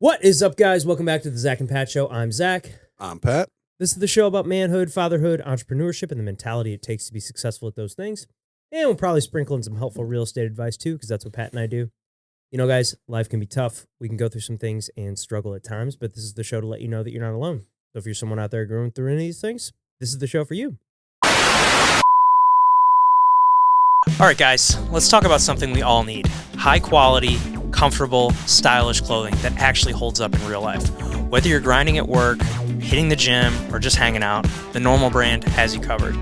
What is up, guys? Welcome back to the Zach and Pat Show. I'm Zach. I'm Pat. This is the show about manhood, fatherhood, entrepreneurship, and the mentality it takes to be successful at those things. And we'll probably sprinkle in some helpful real estate advice too, because that's what Pat and I do. You know, guys, life can be tough. We can go through some things and struggle at times, but this is the show to let you know that you're not alone. So if you're someone out there going through any of these things, this is the show for you. All right, guys, let's talk about something we all need. High quality, comfortable, stylish clothing that actually holds up in real life. Whether you're grinding at work, hitting the gym, or just hanging out, the Normal brand has you covered.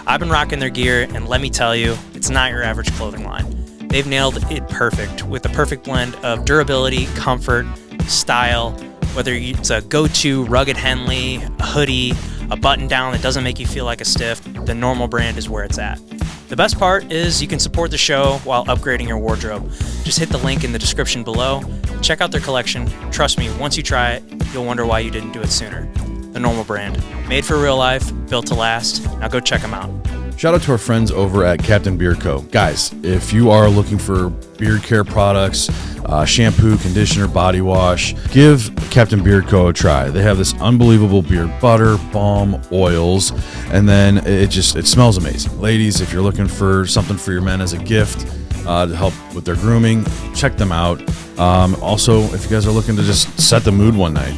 I've been rocking their gear, and let me tell you, it's not your average clothing line. They've nailed it perfect with the perfect blend of durability, comfort, style, whether it's a go-to rugged Henley, a hoodie, a button-down that doesn't make you feel like a stiff, the Normal brand is where it's at. The best part is you can support the show while upgrading your wardrobe. Just hit the link in the description below. Check out their collection. Trust me, once you try it, you'll wonder why you didn't do it sooner. The Normal brand. Made for real life, built to last. Now go check them out. Shout out to our friends over at Captain Beard Co. Guys, if you are looking for beard care products, shampoo, conditioner, body wash, give Captain Beard Co. a try. They have this unbelievable beard butter, balm, oils, and then it smells amazing. Ladies, if you're looking for something for your men as a gift to help with their grooming, check them out. Also, if you guys are looking to just set the mood one night,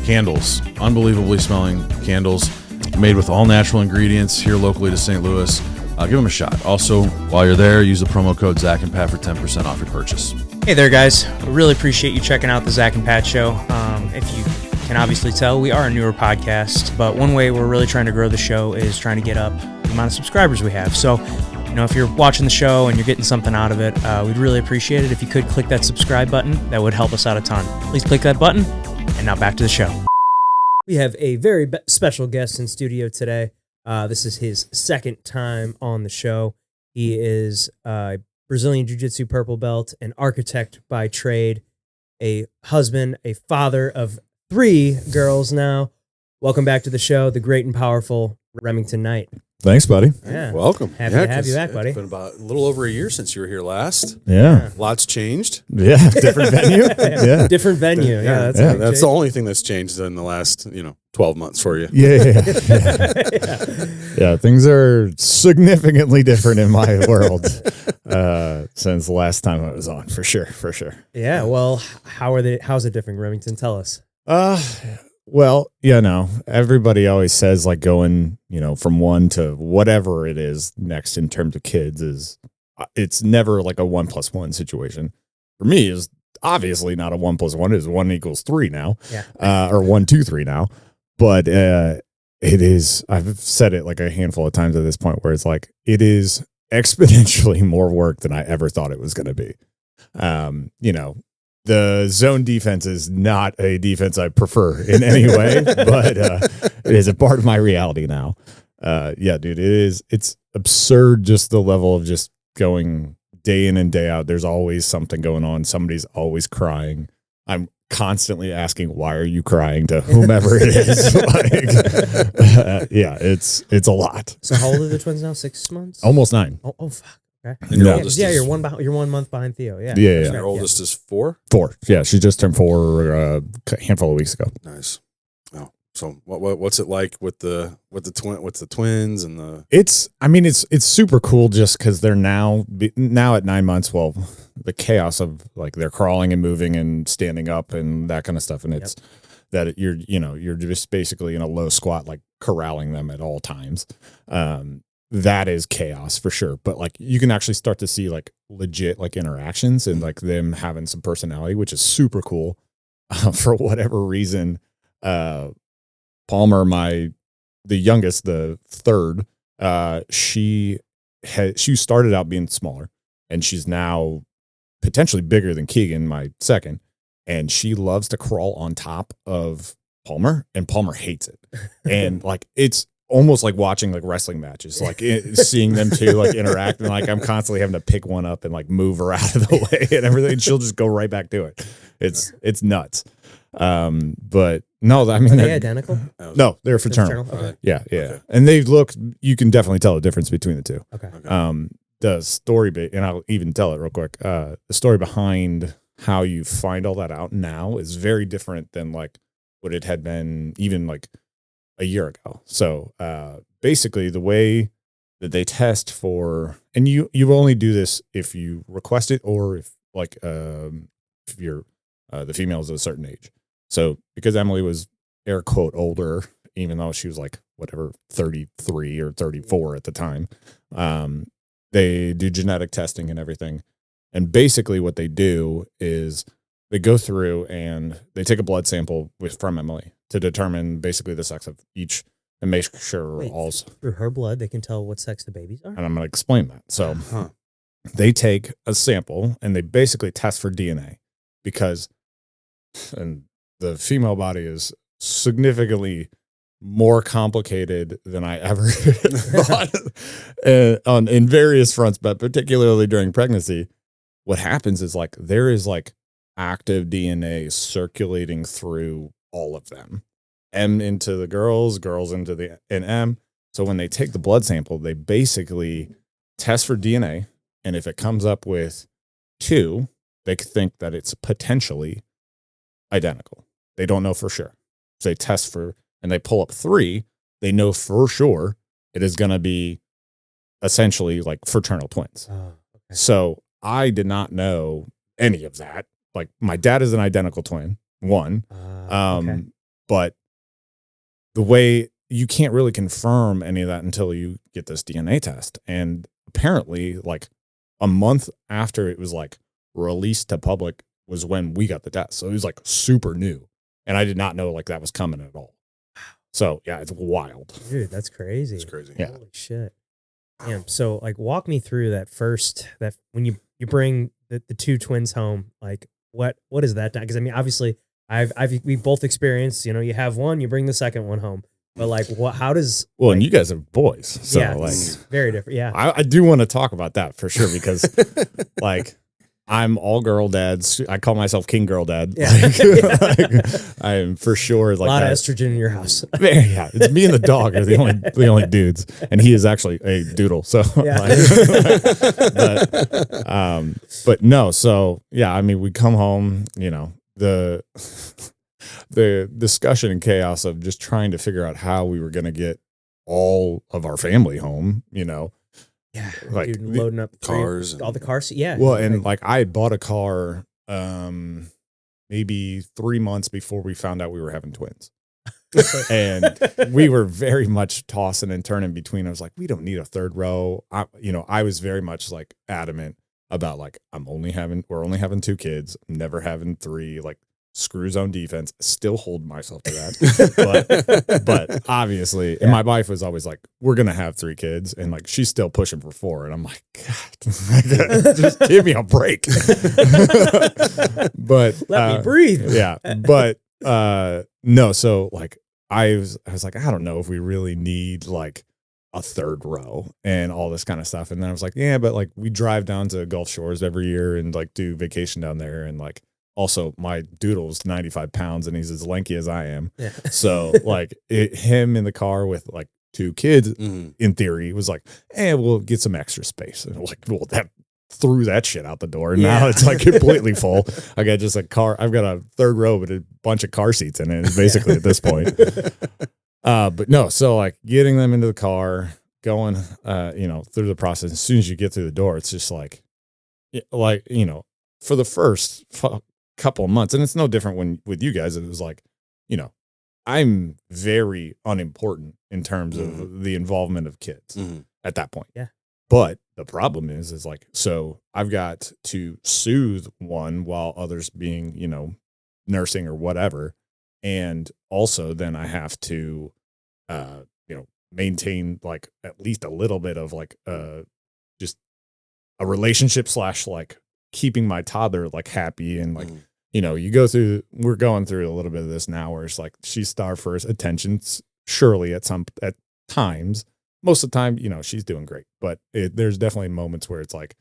candles, unbelievably smelling candles, made with all natural ingredients here locally to St. Louis. Give them a shot. Also, while you're there, use the promo code Zach and Pat for 10% off your purchase. Hey there, guys. We really appreciate you checking out the Zach and Pat Show. If you can obviously tell, we are a newer podcast, but one way we're really trying to grow the show is trying to get up the amount of subscribers we have. So, if you're watching the show and you're getting something out of it, we'd really appreciate it if you could click that subscribe button. That would help us out a ton. Please click that button, and now back to the show. We have a very special guest in studio today. This is his second time on the show. He is a Brazilian Jiu-Jitsu purple belt, an architect by trade, a husband, a father of 3 girls now. Welcome back to the show, the great and powerful Remington Knight. Thanks, buddy. Yeah. Welcome. Happy to have you back, buddy. It's been about a little over a year since you were here last. Yeah. Lots changed. Yeah. Different venue. Yeah. Different venue. Yeah, That's the only thing that's changed in the last, 12 months for you. Yeah. Yeah. Things are significantly different in my world since the last time I was on, for sure. Yeah. Well, how's it different, Remington? Tell us. Well, everybody always says like going, from 1 to whatever it is next in terms of kids it's never like a 1 + 1 situation. For me, is obviously not a 1 + 1 is 1 = 3 now, or 1, 2, 3 now. But it is. I've said it like a handful of times at this point, where it's like it is exponentially more work than I ever thought it was going to be. The zone defense is not a defense I prefer in any way, but it is a part of my reality now. Yeah, dude, it's absurd, just the level of just going day in and day out. There's always something going on. Somebody's always crying. I'm constantly asking, why are you crying, to whomever it is. It's a lot. So how old are the twins now? 6 months? Almost 9. Oh fuck. Okay. And your oldest is, you're 1 month behind Theo. Yeah. Yeah. And your oldest is 4? 4. Yeah, she just turned 4 a handful of weeks ago. Nice. Oh, so what's it like with the twins and the? It's super cool just because they're now at 9 months. Well, the chaos of like they're crawling and moving and standing up and that kind of stuff, and it's that you're just basically in a low squat, like corralling them at all times. That is chaos for sure. But like you can actually start to see like legit like interactions and like them having some personality, which is super cool. For whatever reason, Palmer, the youngest, the third, she started out being smaller, and she's now potentially bigger than Keegan, my second, and she loves to crawl on top of Palmer, and Palmer hates it. And like it's almost like watching like wrestling matches, like seeing them two like interact, and like I'm constantly having to pick one up and like move her out of the way and everything. And she'll just go right back to it. It's nuts. But no, I mean, are they identical? No, they're fraternal. Okay. Yeah. Okay. And you can definitely tell the difference between the two. Okay. The story and I'll even tell it real quick. The story behind how you find all that out now is very different than like what it had been even like a year ago. So basically the way that they test for, and you only do this if you request it or if like if you're the female is at a certain age. So because Emily was air quote older, even though she was like whatever 33 or 34 at the time, they do genetic testing and everything. And basically what they do is they go through and they take a blood sample from Emily to determine basically the sex of each and make sure all's through her blood they can tell what sex the babies are. And I'm going to explain that. So they take a sample and they basically test for DNA because and the female body is significantly more complicated than I ever thought in various fronts, but particularly during pregnancy. What happens is like there is like active DNA circulating through all of them. M into the girls into the and M. So when they take the blood sample, they basically test for DNA. And if it comes up with 2, they think that it's potentially identical. They don't know for sure. So they test for, and they pull up 3, they know for sure it is going to be essentially like fraternal twins. Oh, okay. So I did not know any of that. Like my dad is an identical twin, one. Okay. But the way you can't really confirm any of that until you get this DNA test. And apparently like a month after it was like released to public was when we got the test. So it was like super new. And I did not know like that was coming at all. So yeah, it's wild. Dude, that's crazy. It's crazy. Yeah. Holy shit. Damn. So like walk me through that when you bring the 2 twins home, like what is that? Because I mean, obviously we both experienced, you have one, you bring the second one home, but like how does, well, and you guys are boys. So yeah, like it's very different. Yeah. I do want to talk about that for sure, because like I'm all girl dads. I call myself king girl dad. Yeah. Like, I am for sure like a lot that. of estrogen in your house. Yeah, it's me and the dog are the only dudes, and he is actually a doodle. So, Yeah. but no. So yeah, I mean, we come home. The discussion and chaos of just trying to figure out how we were going to get all of our family home. Yeah. Like Dude, loading up cars all the cars. Yeah. Well, and like I had bought a car maybe 3 months before we found out we were having twins. And we were very much tossing and turning between. I was like, we don't need a third row. I was very much like adamant about like, we're only having 2 kids, I'm never having 3, like screw zone defense. Still hold myself to that. but obviously, and my wife was always like, we're going to have 3 kids. And like, she's still pushing for 4. And I'm like, God, just give me a break. But let me breathe. Yeah. But no. So like, I was like, I don't know if we really need like a 3rd row and all this kind of stuff. And then I was like, yeah, but like we drive down to Gulf Shores every year and like do vacation down there. And like, also my doodle's 95 pounds and he's as lanky as I am. Yeah. So like him in the car with like 2 kids in theory was like, we'll get some extra space. And like, well, that threw that shit out the door. And now it's like completely full. I got just a car. I've got a 3rd row with a bunch of car seats in it basically at this point. But no, so like getting them into the car, going, through the process. As soon as you get through the door, it's just like, for the first couple of months, and it's no different with you guys. It was like, I'm very unimportant in terms of the involvement of kids at that point. Yeah. But the problem is like, so I've got to soothe one while others being, nursing or whatever. And also then I have to, maintain like at least a little bit of like, just a relationship / like keeping my toddler like happy and like, we're going through a little bit of this now where it's like she's starved for attention. Surely at times, most of the time, she's doing great, but there's definitely moments where it's like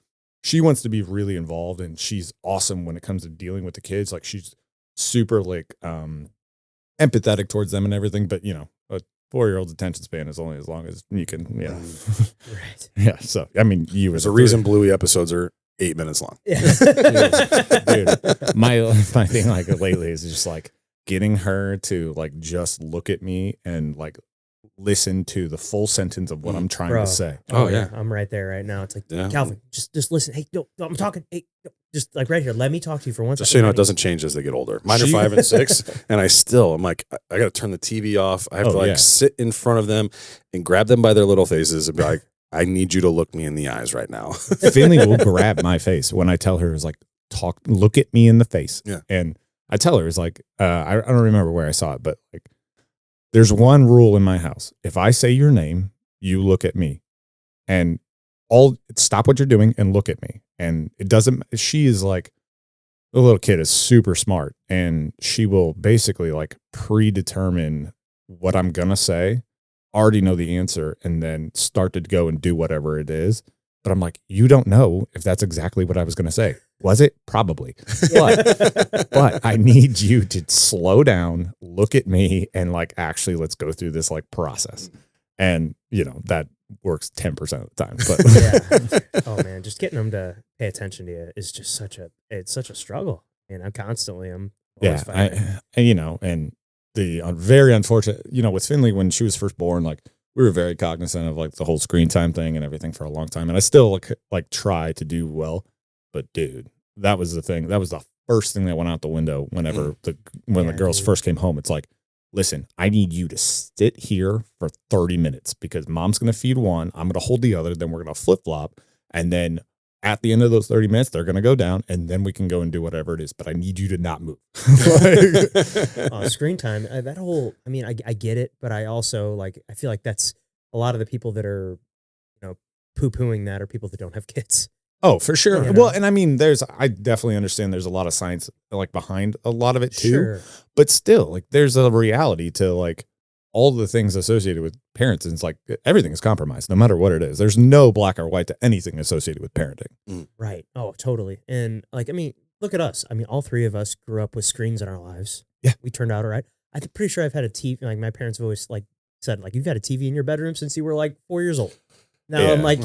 she wants to be really involved and she's awesome when it comes to dealing with the kids. Like she's super like empathetic towards them and everything, but a 4-year-old's attention span is only as long as you can, Right. Yeah. So I mean, there's a reason Bluey episodes are 8 minutes long. Yeah. Dude, my thing like lately is just like getting her to like just look at me and like listen to the full sentence of what I'm trying Bro. to say. Oh, yeah. I'm right there right now. It's like, Yeah. Calvin, just listen. Hey, no, I'm talking. Hey, no, just like right here. Let me talk to you for once. Just so you know, it doesn't change as they get older. Mine are 5 and 6, and I'm like, I got to turn the TV off. I have to like sit in front of them and grab them by their little faces and be like, I need you to look me in the eyes right now. Finley will grab my face when I tell her is like, look at me in the face. Yeah. And I tell her is like, I don't remember where I saw it, but like, there's one rule in my house. If I say your name, you look at me, and stop what you're doing and look at me. And it doesn't. She is like, the little kid is super smart, and she will basically like predetermine what I'm gonna say, already know the answer, and then start to go and do whatever it is. But I'm like, you don't know if that's exactly what I was gonna say. Was it? Probably. But I need you to slow down, look at me, and like actually let's go through this like process. And that works 10% of the time. But Yeah. Oh man, just getting them to pay attention to you is just such a struggle. And I'm always fighting. and the very unfortunate, with Finley when she was first born, like we were very cognizant of like the whole screen time thing and everything for a long time. And I still like try to do well. But dude, that was the thing. That was the first thing that went out the window when the girls first came home. It's like, listen, I need you to sit here for 30 minutes because mom's going to feed one. I'm going to hold the other. Then we're going to flip flop. And then at the end of those 30 minutes, they're going to go down and then we can go and do whatever it is. But I need you to not move. Screen time, I get it. But I also I feel like that's a lot of the people that are, poo-pooing that are people that don't have kids. Oh, for sure. You know? Well, and I mean, I definitely understand there's a lot of science like behind a lot of it too. Sure. But still, like there's a reality to like all the things associated with parents. And it's like everything is compromised, no matter what it is. There's no black or white to anything associated with parenting. Right. Oh, totally. And look at us. All three of us grew up with screens in our lives. Yeah. We turned out all right. I'm pretty sure I've had a TV. Like my parents have always said, you've had a TV in your bedroom since you were 4 years old. Now I'm like,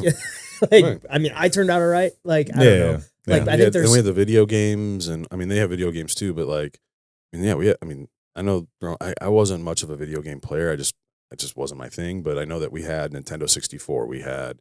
I turned out all right. I don't know. Yeah. I think there's. And we have the video games, and they have video games too. But I know I wasn't much of a video game player. It just wasn't my thing. But I know that we had Nintendo 64, we had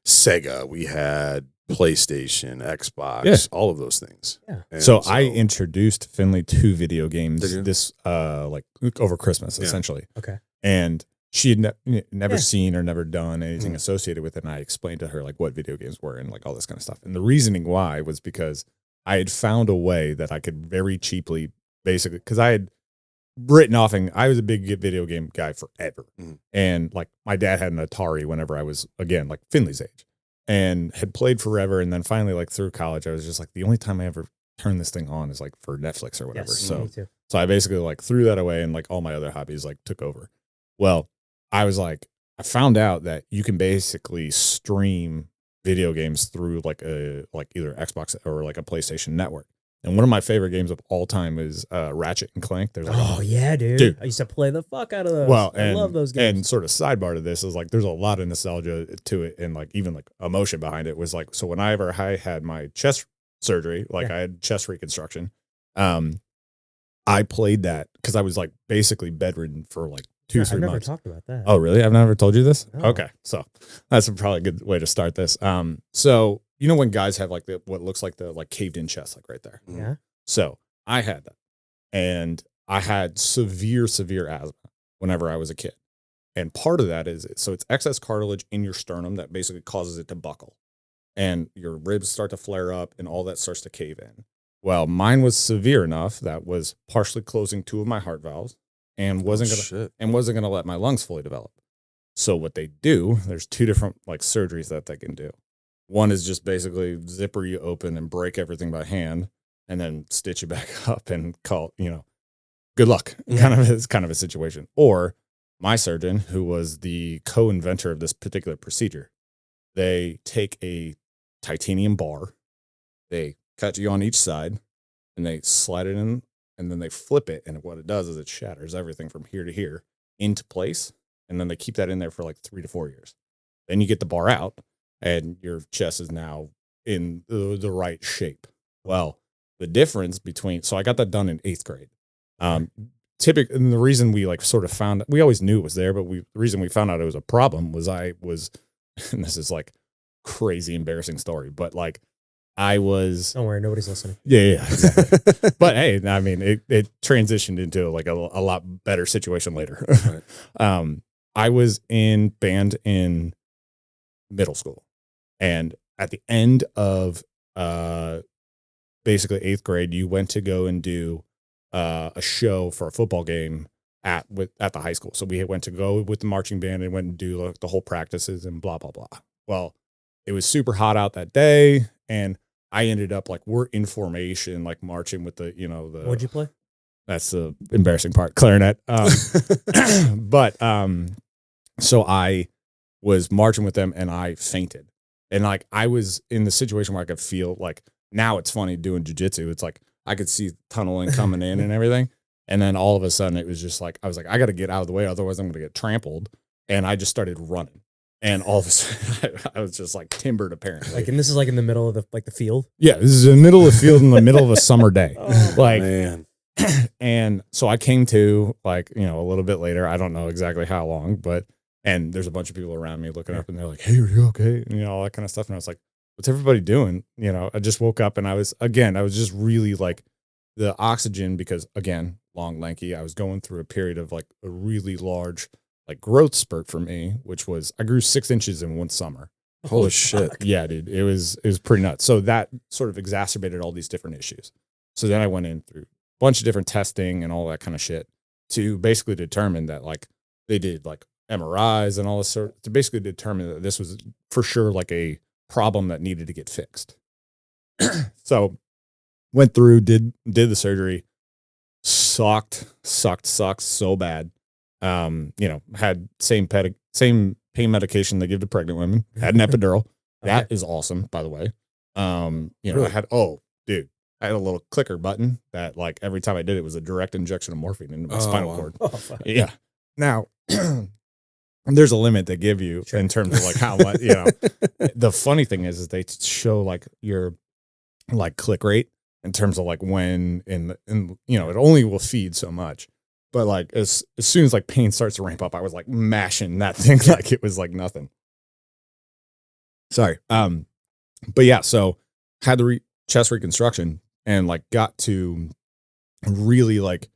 Sega, we had PlayStation, Xbox, all of those things. Yeah. And so I introduced Finley to video games this over Christmas essentially. Okay. And she had never seen or never done anything associated with it. And I explained to her what video games were and all this kind of stuff. And the reasoning why was because I had found a way that I could very cheaply, basically, because I had written off, and I was a big video game guy forever. And my dad had an Atari whenever I was, again, Finley's age, and had played forever. And then finally, through college, I was just the only time I ever turn this thing on is for Netflix or whatever. Yes, me too. So I basically threw that away, and all my other hobbies took over. Well, I was I found out that you can basically stream video games through either Xbox or a PlayStation network. And one of my favorite games of all time is Ratchet and Clank. There's yeah, dude. I used to play the fuck out of those. Well, I love those games. And sort of sidebar to this is there's a lot of nostalgia to it, and even emotion behind it was so whenever I had my chest surgery, I had chest reconstruction, I played that because I was basically bedridden for 2 or 3 I've never months. talked about that. Oh, really? I've never told you this? No. Okay. So that's probably a good way to start this. So when guys have what looks like the caved in chest, right there. Yeah. So I had that, and I had severe asthma whenever I was a kid. And part of that is, so it's excess cartilage in your sternum that basically causes it to buckle, and your ribs start to flare up and all that starts to cave in. Well, mine was severe enough that was partially closing 2 of my heart valves, and wasn't gonna let my lungs fully develop. So what they do, there's 2 different surgeries that they can do. One is just basically zipper you open and break everything by hand, and then stitch you back up and call good luck. It's kind of a situation. Or my surgeon, who was the co-inventor of this particular procedure, they take a titanium bar, they cut you on each side, and they slide it in. And then they flip it, and what it does is it shatters everything from here to here into place, and then they keep that in there for 3 to 4 years. Then you get the bar out, and your chest is now in the right shape. Well, the difference between, so I got that done in 8th grade. Typically, and the reason we like sort of found, we always knew it was there, but the reason we found out it was a problem was and this is like crazy embarrassing story, but like I was. Don't worry, nobody's listening. Yeah, exactly. But hey, I mean, it transitioned into like a lot better situation later. Right. I was in band in middle school, and at the end of basically 8th grade, you went to go and do a show for a football game at the high school. So we went to go with the marching band and went and do like the whole practices and blah blah blah. Well, it was super hot out that day, and I ended up like we're in formation, like marching with the What'd you play? That's the embarrassing part, clarinet. But so I was marching with them and I fainted, and like I was in the situation where I could feel like, now it's funny doing jujitsu. It's like I could see tunneling coming in and everything, and then all of a sudden it was just like I was like, I got to get out of the way, otherwise I'm going to get trampled, and I just started running. And all of a sudden, I was just like timbered, apparently. Like, and this is like in the middle of the field. Yeah, this is in the middle of the field in the middle of a summer day. Like, Man. and so I came to like, a little bit later. I don't know exactly how long, and there's a bunch of people around me looking up, and they're like, "Hey, are you okay?" And all that kind of stuff. And I was like, "What's everybody doing?" I just woke up, and I was just really like the oxygen, because again, long, lanky. I was going through a period of like a really large like growth spurt for me, which was I grew 6 inches in one summer. Holy shit. Yeah, dude. It was pretty nuts. So that sort of exacerbated all these different issues. So then I went in through a bunch of different testing and all that kind of shit to basically determine that like they did like MRIs and all this sort, to basically determine that this was for sure like a problem that needed to get fixed. So went through, did the surgery, sucked so bad. Had same pain medication they give to pregnant women, had an epidural. That is awesome, by the way. Really? I had a little clicker button that like every time I did it was a direct injection of morphine into my spinal cord. Oh, fuck. Yeah. Now there's a limit they give you in terms of like how much, the funny thing is they show like your like click rate in terms of like when it only will feed so much. But like as soon as like pain starts to ramp up, I was like mashing that thing like it was like nothing. Sorry. But yeah, so had the chest reconstruction and like got to really like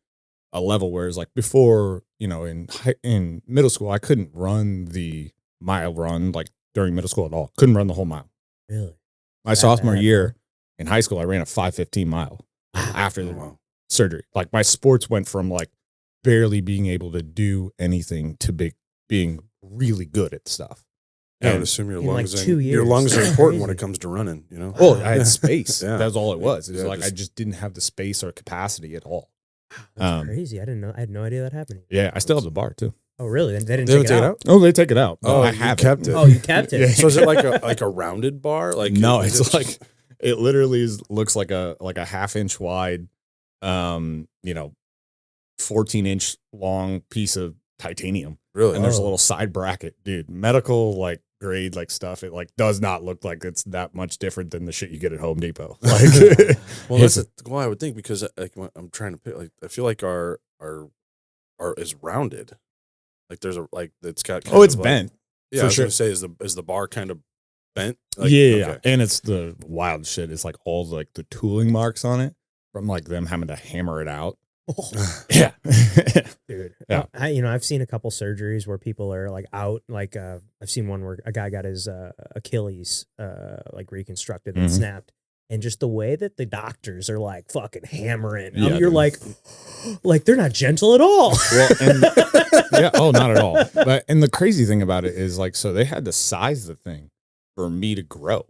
a level where it's like before, in middle school, I couldn't run the mile run like during middle school at all. Couldn't run the whole mile. Really? My sophomore year in high school, I ran a 5:15 mile after the surgery. Like my sports went from like barely being able to do anything to being really good at stuff. Yeah, I would assume your in like lungs 2 your years. lungs are That's important when crazy. it comes to running, Well, I had space. Yeah. That's all it was. It was Yeah, like I just didn't have the space or capacity at all. That's crazy. I didn't know. I had no idea that happened. Yeah, I still have the bar too. Oh, really? They didn't They take it out. Oh, they take it out. Oh, I you have kept it. Oh, you kept it. Yeah. So is it like a rounded bar? Like No, is it's it like it literally looks like a 1/2 inch wide, 14-inch long piece of titanium. really? And there's a Oh. little side bracket, dude. Medical like grade like stuff. It like does not look like it's that much different than the shit you get at Home Depot. Like, Well, that's well, I would think, because like when I'm trying to pick, like I feel like our is rounded. Like there's a like it's got kind it's of, like- bent. Yeah, for I was sure. gonna say is the bar kind of bent? Like, yeah, okay. and it's the wild shit. It's like all like the tooling marks on it from like them having to hammer it out. Yeah, Dude, Yeah. I've seen a couple surgeries where people are like out. Like I've seen one where a guy got his Achilles like reconstructed and Mhm. snapped, and just the way that the doctors are like fucking hammering, Yeah, you're dude. like they're not gentle at all. Well, and yeah, not at all. But and the crazy thing about it is like, so they had to size the thing for me to grow.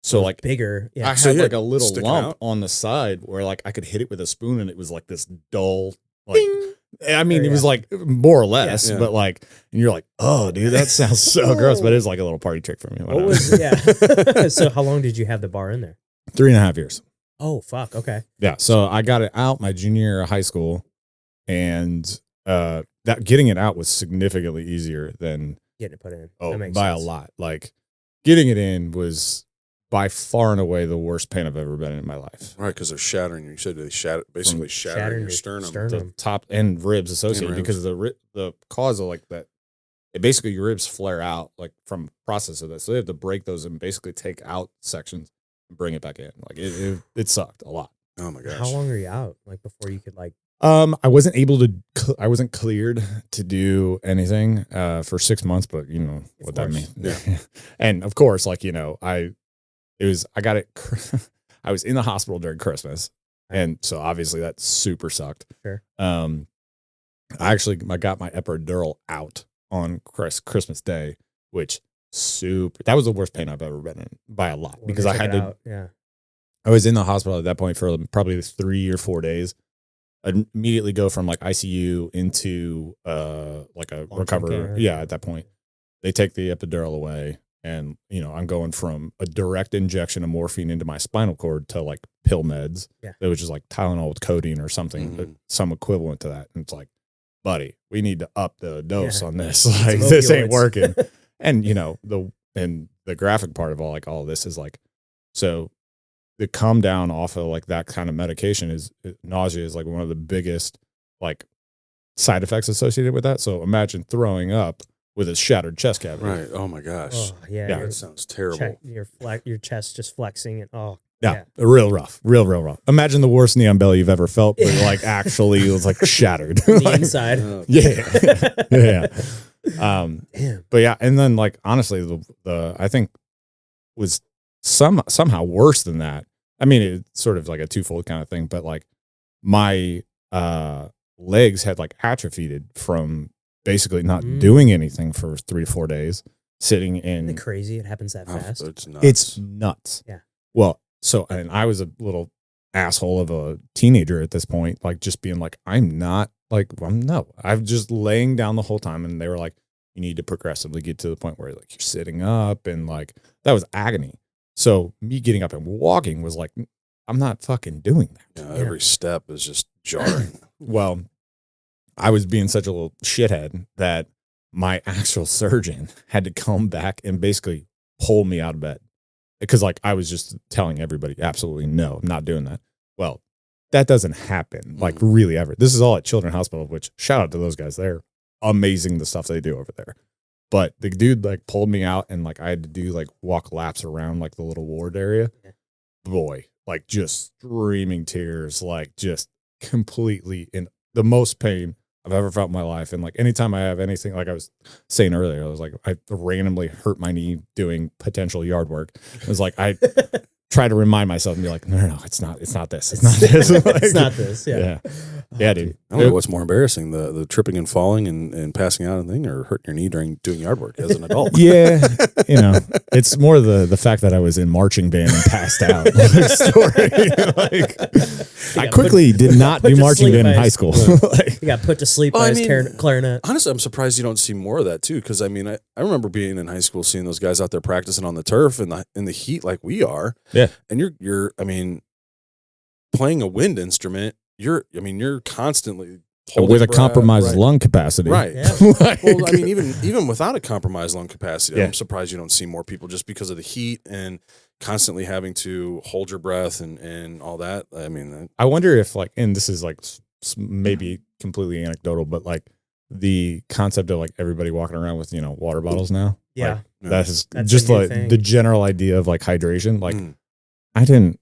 So like bigger, I yeah. had So you like had a little sticking lump out? on the side where like I could hit it with a spoon and it was like this dull, like Ding! I mean, Or, it was yeah. like more or less, Yeah. but like, and you're like, oh, dude, that sounds so gross, but it's like a little party trick for me. What Whatever. was yeah? So how long did you have the bar in there? 3.5 years. Oh fuck, okay. Yeah. So I got it out my junior year of high school, and that getting it out was significantly easier than Getting it put in. Oh, That makes by sense. a lot. Like getting it in was by far and away the worst pain I've ever been in my life. Right, because they're shattering. You said they basically shattering your sternum. The top and ribs associated, because the cause of like that, basically your ribs flare out like from process of this. So they have to break those and basically take out sections and bring it back in. Like it sucked a lot. Oh my gosh. How long are you out? Like before you could like? I wasn't able to. I wasn't cleared to do anything for 6 months, but you know what that means. Yeah. And of course, like I got it. I was in the hospital during Christmas, and so obviously that super sucked. Sure. I got my epidural out on Christmas Day, which that was the worst pain I've ever been in by a lot, because I had to. Yeah. I was in the hospital at that point for probably 3 or 4 days. I'd immediately go from like ICU into like a recovery. Yeah, at that point, they take the epidural away, and I'm going from a direct injection of morphine into my spinal cord to like pill meds. Yeah, that was just like Tylenol with codeine or something, some equivalent to that. And it's like, buddy, we need to up the dose on this. Like this ain't working. And the graphic part of all of this is like, so the come down off of like that kind of medication nausea is like one of the biggest like side effects associated with that. So imagine throwing up with a shattered chest cavity. Right. Oh my gosh. Oh, yeah. That sounds terrible. Your chest just flexing and yeah. Real rough. Imagine the worst knee on belly you've ever felt, but like actually it was like shattered. The inside. Yeah. But yeah, and then like honestly, the I think was somehow worse than that. I mean, it's sort of like a twofold kind of thing, but like my legs had like atrophied from basically not doing anything for 3 to 4 days, sitting in. Isn't it crazy? It happens that fast. It's nuts. Yeah. Well, and I was a little asshole of a teenager at this point, like just being like, I'm just laying down the whole time. And they were like, you need to progressively get to the point where like you're sitting up, and like that was agony. So me getting up and walking was like, I'm not fucking doing that. Yeah, every step is just jarring. Well, I was being such a little shithead that my actual surgeon had to come back and basically pull me out of bed, because like I was just telling everybody, absolutely no, I'm not doing that. Well, that doesn't happen like really ever. This is all at Children's Hospital, which shout out to those guys. They're amazing, the stuff they do over there. But the dude like pulled me out, and like I had to do like walk laps around like the little ward area. Boy, like just streaming tears, like just completely in the most pain I've ever felt in my life. And like anytime I have anything, like I was saying earlier, I was like, I randomly hurt my knee doing potential yard work. It was like, I try to remind myself and be like, no, it's not this. It's not this. Like, it's not this. Yeah. Yeah, dude. I don't know what's more embarrassing, the tripping and falling and passing out and thing, or hurting your knee during doing yard work as an adult. Yeah. It's more the fact that I was in marching band and passed out. Story. I quickly did not do marching band in high school. You got put to sleep by his clarinet. Honestly, I'm surprised you don't see more of that too. Because I mean, I remember being in high school, seeing those guys out there practicing on the turf in the heat like we are. Yeah. And you're I mean, playing a wind instrument, you're constantly with a compromised lung capacity. Right. Yeah. Well, I mean, even without a compromised lung capacity, I'm surprised you don't see more people just because of the heat and constantly having to hold your breath and all that. I mean, I wonder if like, and this is like maybe completely anecdotal, but like the concept of like everybody walking around with, water bottles now. Yeah. Like, that's just like thing. The general idea of like hydration. Like I didn't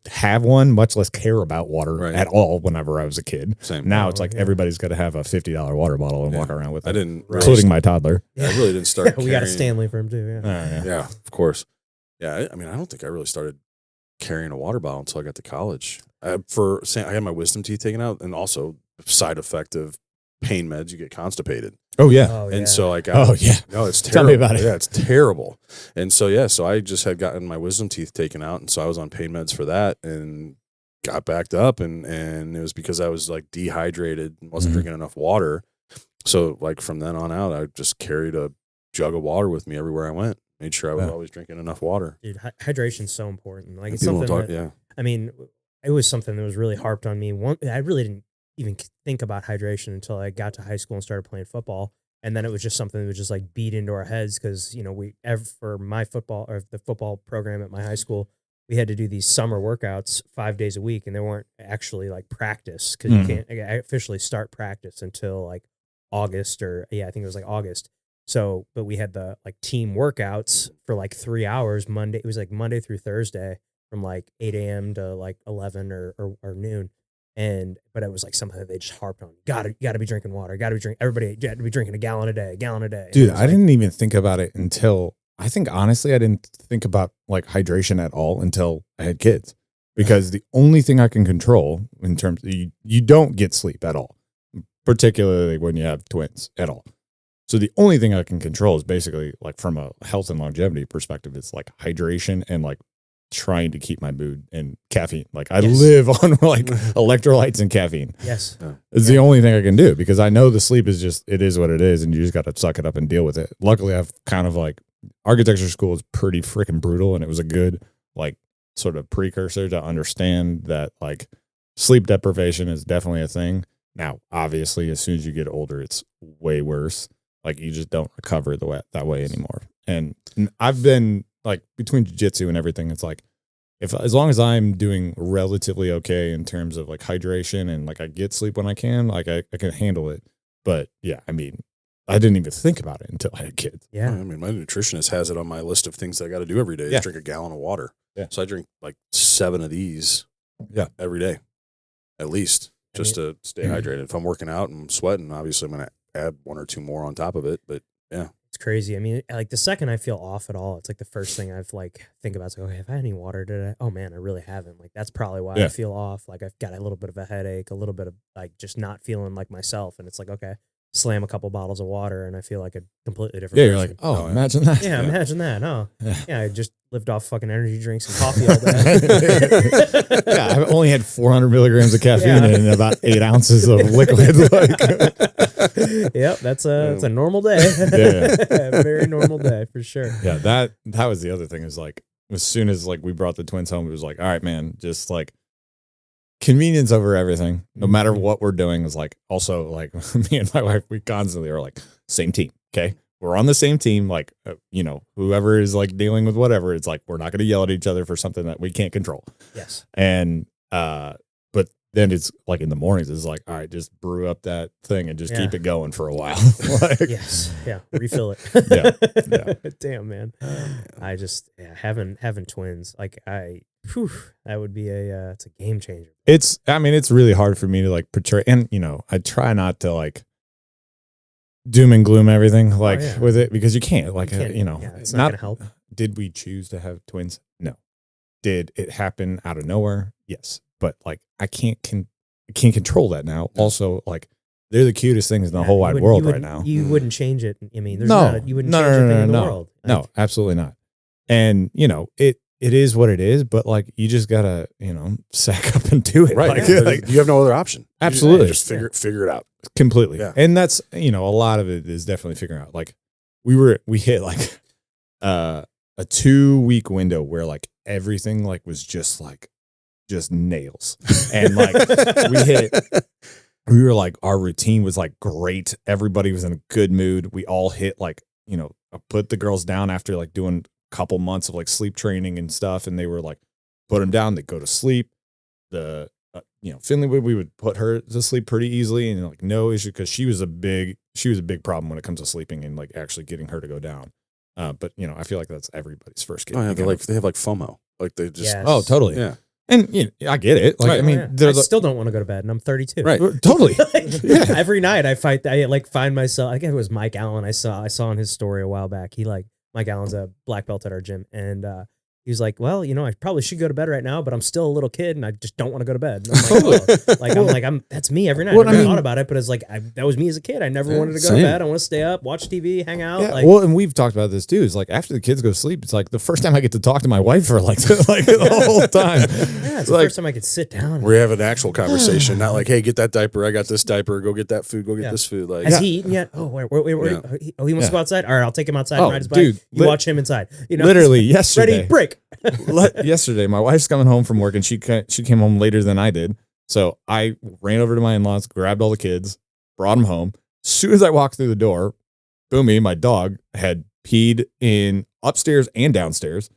have one, much less care about water at all whenever I was a kid. Same. Now it's like everybody's got to have a $50 water bottle and walk around with it. Including my toddler. I really didn't start. We got a Stanley for him too. Yeah, of course. Yeah, I mean, I don't think I really started carrying a water bottle until I got to college. I had my wisdom teeth taken out, and also side effect of pain meds, you get constipated. Oh yeah. And so like, no, it's terrible. Tell me about it. Yeah, it's terrible. And so, so I just had gotten my wisdom teeth taken out. And so I was on pain meds for that and got backed up. And it was because I was like dehydrated and wasn't drinking enough water. So like from then on out, I just carried a jug of water with me everywhere I went. Made sure I was always drinking enough water. Dude, hydration's so important. Like it's something I mean, it was something that was really harped on me. I really didn't even think about hydration until I got to high school and started playing football. And then it was just something that was just like beat into our heads because, for my football or the football program at my high school, we had to do these summer workouts 5 days a week, and they weren't actually like practice because you can't officially start practice until like August I think it was like August. So, but we had the like team workouts for like 3 hours Monday. It was like Monday through Thursday from like 8 a.m. to like 11 or noon. But it was like something that they just harped on. You gotta be drinking water. Everybody had to be drinking a gallon a day. Dude, I didn't even think about it until, I think honestly, I didn't think about like hydration at all until I had kids, because the only thing I can control in terms of, you don't get sleep at all, particularly when you have twins at all. So the only thing I can control is basically like from a health and longevity perspective, it's like hydration and like trying to keep my mood and caffeine. Like I live on like electrolytes and caffeine. Yes. It's the only thing I can do, because I know the sleep is just, it is what it is. And you just got to suck it up and deal with it. Luckily I've kind of like, architecture school is pretty freaking brutal. And it was a good like sort of precursor to understand that like sleep deprivation is definitely a thing. Now, obviously, as soon as you get older, it's way worse. Like you just don't recover that way anymore. And I've been like, between jiu-jitsu and everything, it's like, as long as I'm doing relatively okay in terms of like hydration and like I get sleep when I can, like I can handle it. But yeah, I mean, I didn't even think about it until I had kids. Yeah. I mean, my nutritionist has it on my list of things I got to do every day. Is drink a gallon of water. Yeah. So I drink like 7 of these every day, at least, just to stay hydrated. If I'm working out and I'm sweating, obviously I'm going to add 1 or 2 more on top of it. But yeah. It's crazy. I mean, like the second I feel off at all, it's like the first thing I've like think about is like, okay, have I had any water today? Oh man, I really haven't. Like that's probably why I feel off. Like I've got a little bit of a headache, a little bit of like just not feeling like myself. And it's like, okay, slam a couple bottles of water and I feel like a completely different person. You're like, oh, imagine that. Yeah, imagine that. Oh, yeah, I just lived off fucking energy drinks and coffee all day. Yeah, I've only had 400 milligrams of caffeine and about 8 ounces of liquid. Yep, that's a normal day. Very normal day for sure. Yeah, that was the other thing, is like, as soon as like we brought the twins home, it was like, all right, man, just like convenience over everything, no matter what we're doing. Is like, also like me and my wife, we constantly are like, same team. Okay. We're on the same team. Like, whoever is like dealing with whatever, it's like, we're not going to yell at each other for something that we can't control. Yes. And, but then it's like in the mornings, it's like, all right, just brew up that thing and just keep it going for a while. Like, yes. Yeah. Refill it. Yeah. Damn, man. I just, having twins, like that would be it's a game changer. It's really hard for me to like portray, and I try not to like doom and gloom everything with it, because you can't it's not gonna help. Did we choose to have twins? No. Did it happen out of nowhere? Yes. But like, I can't control that now. Also, like, they're the cutest things in the whole wide world right now. You wouldn't change it. I mean, you wouldn't change anything in the world. No, absolutely not. And it is what it is, but like, you just gotta, sack up and do it. Right. Like, you have no other option. Absolutely. Just figure it out. Completely. Yeah. And that's, a lot of it is definitely figuring out. Like, we hit like a 2-week window where like everything like was just nails. And like we were like, our routine was like great. Everybody was in a good mood. We all hit like, I put the girls down after like doing a couple months of like sleep training and stuff. And they were like, put them down, they go to sleep. Finley, we would put her to sleep pretty easily and like no issue, because she was a big problem when it comes to sleeping and like actually getting her to go down. But I feel like that's everybody's first kid. Oh, yeah, they have like FOMO. Like they just Yes. Oh, totally. Yeah. And I get it. Like, Right. I still don't want to go to bed, and I'm 32. Right. Totally. Every night I fight. I like find myself. I guess it was Mike Allen. I saw on his story a while back. Mike Allen's a black belt at our gym, and he was like, well, I probably should go to bed right now, but I'm still a little kid and I just don't want to go to bed. And I'm like, that's me every night. I never thought about it, but it's like, that was me as a kid. I never wanted to go to bed. I want to stay up, watch TV, hang out. Yeah, and we've talked about this too. Is like, after the kids go to sleep, it's like the first time I get to talk to my wife for like the whole time. Yeah, it's the first time I could sit down. We have an actual conversation, not like, hey, get that diaper. I got this diaper. Go get that food. Go get this food. Like, has he eaten yet? Oh, wait. He wants to go outside. All right, I'll take him outside and ride his bike. Dude, you watch him inside. Literally yesterday. Ready, break. Yesterday, my wife's coming home from work and she came home later than I did. So I ran over to my in-laws, grabbed all the kids, brought them home. As soon as I walked through the door, Boomy, my dog, had peed in upstairs and downstairs.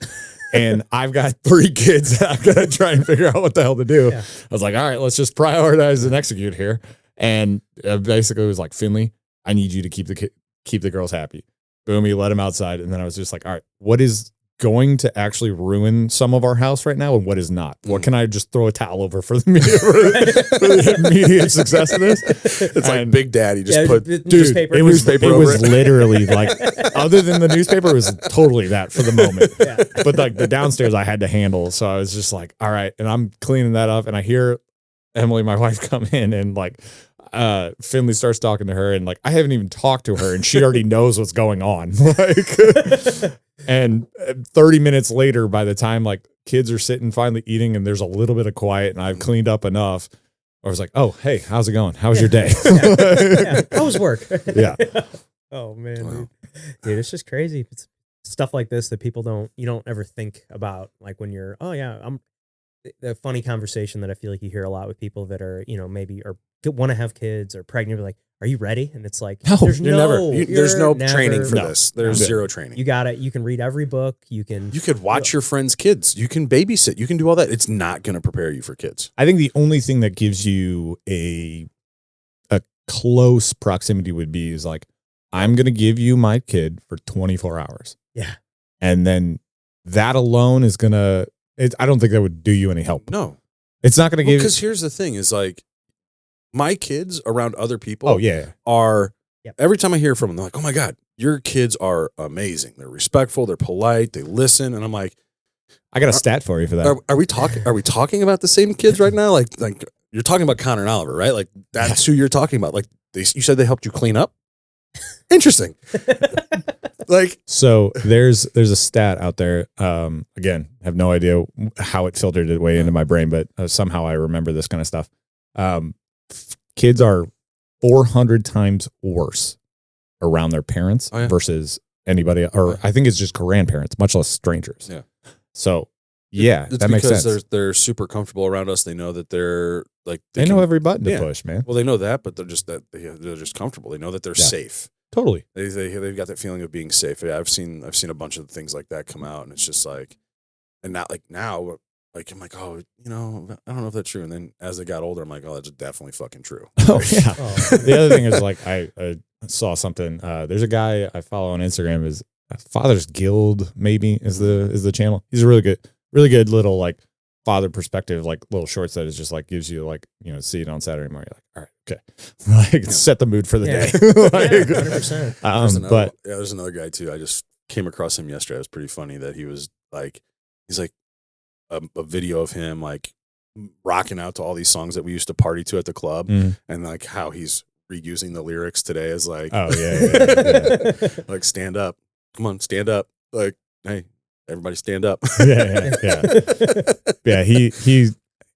And I've got 3 kids that I'm going to try and figure out what the hell to do. Yeah. I was like, all right, let's just prioritize and execute here. And basically it was like, Finley, I need you to keep the girls happy. Boomy, let him outside. And then I was just like, all right, what is going to actually ruin some of our house right now and what is not? What can I just throw a towel over for the immediate success of this? It's like Big Daddy just put newspaper. It was over literally like, other than the newspaper, it was totally that for the moment. Yeah. But like the downstairs I had to handle. So I was just like, all right. And I'm cleaning that up and I hear Emily, my wife, come in and like, Finley starts talking to her and like, I haven't even talked to her and she already knows what's going on. Like, and 30 minutes later, by the time like kids are sitting finally eating and there's a little bit of quiet and I've cleaned up enough, I was like, oh, hey, how's it going? How was your day? Yeah. How was work? Yeah. Oh man, Wow. dude, it's just crazy. It's stuff like this that you don't ever think about. Like when you're, oh yeah, the funny conversation that I feel like you hear a lot with people that are, maybe or want to have kids or pregnant. Like, are you ready? And it's like, No, there's there's no never- training for No. this. There's No. zero training. You got it. You can read every book. You You could watch your friends' kids. You can babysit. You can do all that. It's not going to prepare you for kids. I think the only thing that gives you a close proximity would be is like, I'm going to give you my kid for 24 hours. Yeah. And then that alone is going to, I don't think that would do you any help. No. It's not going to give you. Because here's the thing is like, my kids around other people Oh, yeah. are, Yep. every time I hear from them, they're like, oh my God, your kids are amazing. They're respectful. They're polite. They listen. And I'm like, I got a stat for you for that. are we talking about the same kids right now? Like you're talking about Connor and Oliver, right? Like that's who you're talking about. Like you said they helped you clean up. Interesting. Like, So there's a stat out there. Again, have no idea how it filtered its way into my brain, but somehow I remember this kind of stuff. Kids are 400 times worse around their parents Oh, yeah. versus anybody, or I think it's just grandparents, much less strangers. Yeah. So yeah, it's that makes because sense. they're super comfortable around us. They know that they're like They know can- every button to yeah. push, man. Well, they know that, but they're just comfortable. They know that they're Yeah. safe. Totally. They've got that feeling of being safe. Yeah, I've seen a bunch of things like that come out, and it's just like, and not like now, like I'm like, oh, I don't know if that's true. And then as they got older, I'm like, oh, that's definitely fucking true. Oh yeah. Oh. The other thing is like I saw something. There's a guy I follow on Instagram. Is Father's Guild maybe is the channel. He's a really good little like father perspective, like little shorts that is just like gives you like see it on Saturday morning. You're like, all right, okay, like set the mood for the Yeah. day. Like, 100%. but There's another guy too. I just came across him yesterday. It was pretty funny that he's like a video of him like rocking out to all these songs that we used to party to at the club, Mm. and like how he's reusing the lyrics today as like, oh yeah. like stand up, come on, stand up, like hey, everybody stand up. Yeah.